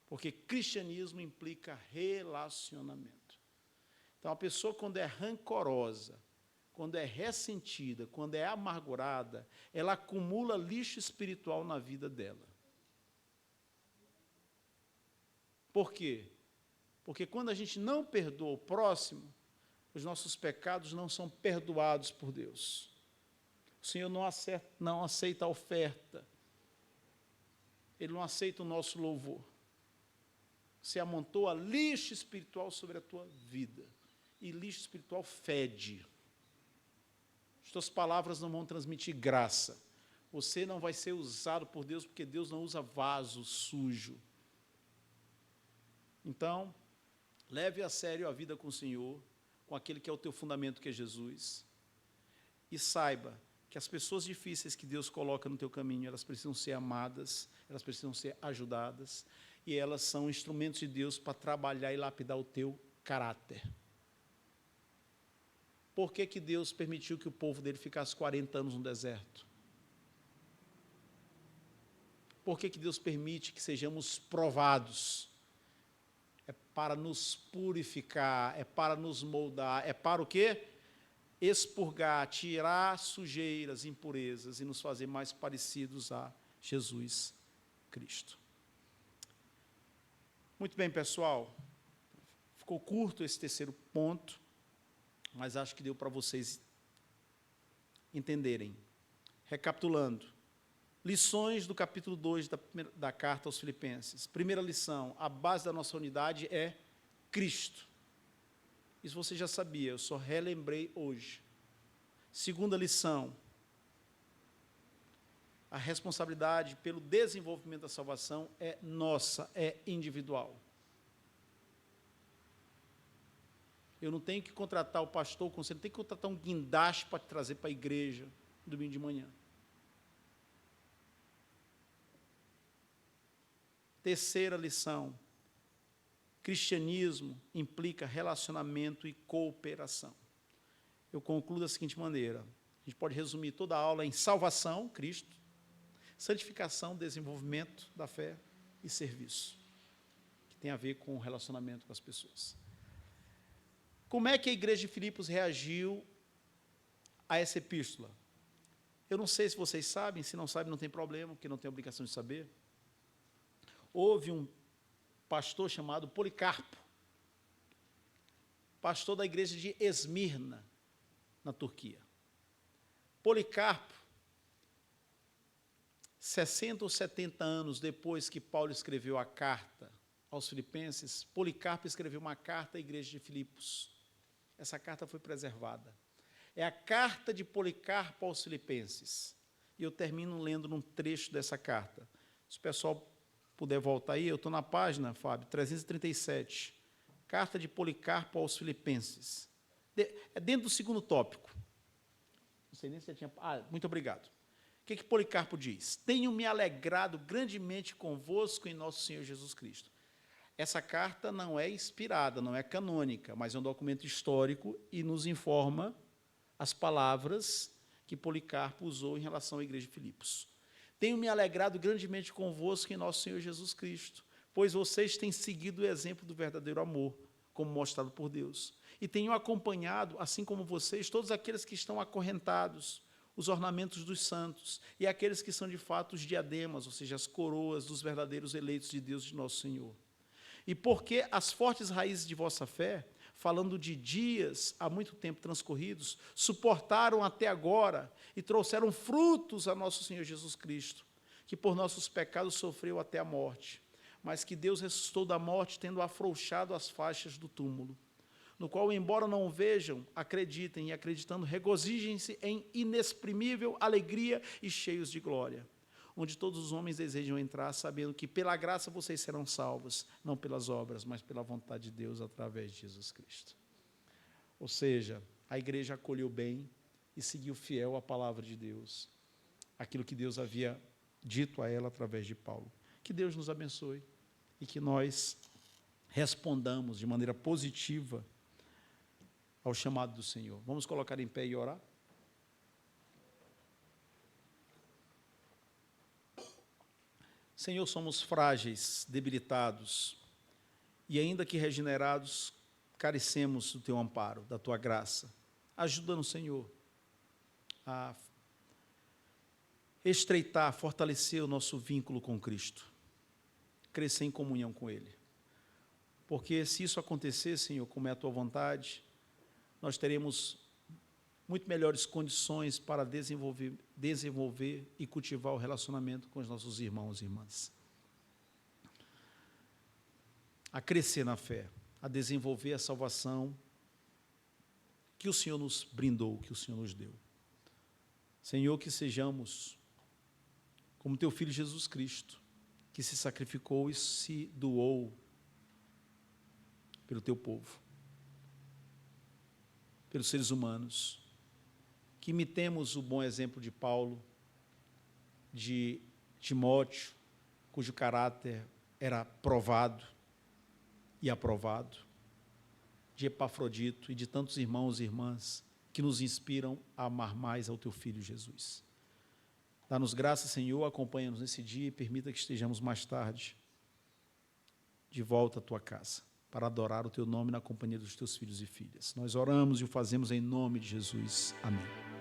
Porque cristianismo implica relacionamento. Então, a pessoa, quando é rancorosa, quando é ressentida, quando é amargurada, ela acumula lixo espiritual na vida dela. Por quê? Porque quando a gente não perdoa o próximo, os nossos pecados não são perdoados por Deus. O Senhor não aceita a oferta. Ele não aceita o nosso louvor. Você amontoa lixo espiritual sobre a tua vida. E lixo espiritual fede. As tuas palavras não vão transmitir graça. Você não vai ser usado por Deus, porque Deus não usa vaso sujo. Então, leve a sério a vida com o Senhor, com aquele que é o teu fundamento, que é Jesus. E saiba que as pessoas difíceis que Deus coloca no teu caminho, elas precisam ser amadas, elas precisam ser ajudadas, e elas são instrumentos de Deus para trabalhar e lapidar o teu caráter. Por que que Deus permitiu que o povo dele ficasse 40 anos no deserto? Por que que Deus permite que sejamos provados? É para nos purificar, é para nos moldar, é para o quê? expurgar, tirar sujeiras, impurezas e nos fazer mais parecidos a Jesus Cristo. Muito bem, pessoal. Ficou curto esse terceiro ponto, mas acho que deu para vocês entenderem. Recapitulando, lições do capítulo 2 da carta aos Filipenses. Primeira lição, a base da nossa unidade é Cristo. Isso você já sabia, eu só relembrei hoje. Segunda lição, a responsabilidade pelo desenvolvimento da salvação é nossa, é individual. Eu não tenho que contratar o pastor, o conselho, não tenho que contratar um guindaste para te trazer para a igreja no domingo de manhã. Terceira lição, cristianismo implica relacionamento e cooperação. Eu concluo da seguinte maneira, a gente pode resumir toda a aula em salvação, Cristo, santificação, desenvolvimento da fé e serviço, que tem a ver com o relacionamento com as pessoas. Como é que a igreja de Filipos reagiu a essa epístola? Eu não sei se vocês sabem, se não sabem não tem problema, porque não tem obrigação de saber. Houve um pastor chamado Policarpo, pastor da igreja de Esmirna, na Turquia. Policarpo, 60 ou 70 anos depois que Paulo escreveu a carta aos Filipenses, Policarpo escreveu uma carta à igreja de Filipos. Essa carta foi preservada. É a carta de Policarpo aos Filipenses. E eu termino lendo num trecho dessa carta. Se o pessoal puder voltar aí, eu estou na página, Fábio, 337. Carta de Policarpo aos Filipenses. É dentro do segundo tópico. Não sei nem se já tinha... muito obrigado. O que Policarpo diz? Tenho me alegrado grandemente convosco em nosso Senhor Jesus Cristo. Essa carta não é inspirada, não é canônica, mas é um documento histórico e nos informa as palavras que Policarpo usou em relação à igreja de Filipos. Tenho me alegrado grandemente convosco em nosso Senhor Jesus Cristo, pois vocês têm seguido o exemplo do verdadeiro amor, como mostrado por Deus. E tenho acompanhado, assim como vocês, todos aqueles que estão acorrentados, os ornamentos dos santos, e aqueles que são de fato os diademas, ou seja, as coroas dos verdadeiros eleitos de Deus, de nosso Senhor. E porque as fortes raízes de vossa fé, falando de dias há muito tempo transcorridos, suportaram até agora e trouxeram frutos a nosso Senhor Jesus Cristo, que por nossos pecados sofreu até a morte, mas que Deus ressuscitou da morte, tendo afrouxado as faixas do túmulo, no qual, embora não o vejam, acreditem, e acreditando, regozijem-se em inexprimível alegria e cheios de glória, onde todos os homens desejam entrar, sabendo que pela graça vocês serão salvos, não pelas obras, mas pela vontade de Deus, através de Jesus Cristo. Ou seja, a igreja acolheu bem e seguiu fiel à palavra de Deus, aquilo que Deus havia dito a ela através de Paulo. Que Deus nos abençoe e que nós respondamos de maneira positiva ao chamado do Senhor. Vamos colocar em pé e orar? Senhor, somos frágeis, debilitados, e ainda que regenerados, carecemos do Teu amparo, da Tua graça. Ajuda-nos, Senhor, a estreitar, fortalecer o nosso vínculo com Cristo, crescer em comunhão com Ele. Porque se isso acontecer, Senhor, como é a Tua vontade, nós teremos muito melhores condições para desenvolver e cultivar o relacionamento com os nossos irmãos e irmãs. A crescer na fé, a desenvolver a salvação que o Senhor nos brindou, que o Senhor nos deu. Senhor, que sejamos como Teu Filho Jesus Cristo, que se sacrificou e se doou pelo Teu povo, pelos seres humanos, que imitemos o bom exemplo de Paulo, de Timóteo, cujo caráter era provado e aprovado, de Epafrodito e de tantos irmãos e irmãs que nos inspiram a amar mais ao Teu Filho Jesus. Dá-nos graça, Senhor, acompanha-nos nesse dia e permita que estejamos mais tarde de volta à Tua casa. para adorar o teu nome na companhia dos teus filhos e filhas. Nós oramos e o fazemos em nome de Jesus. Amém.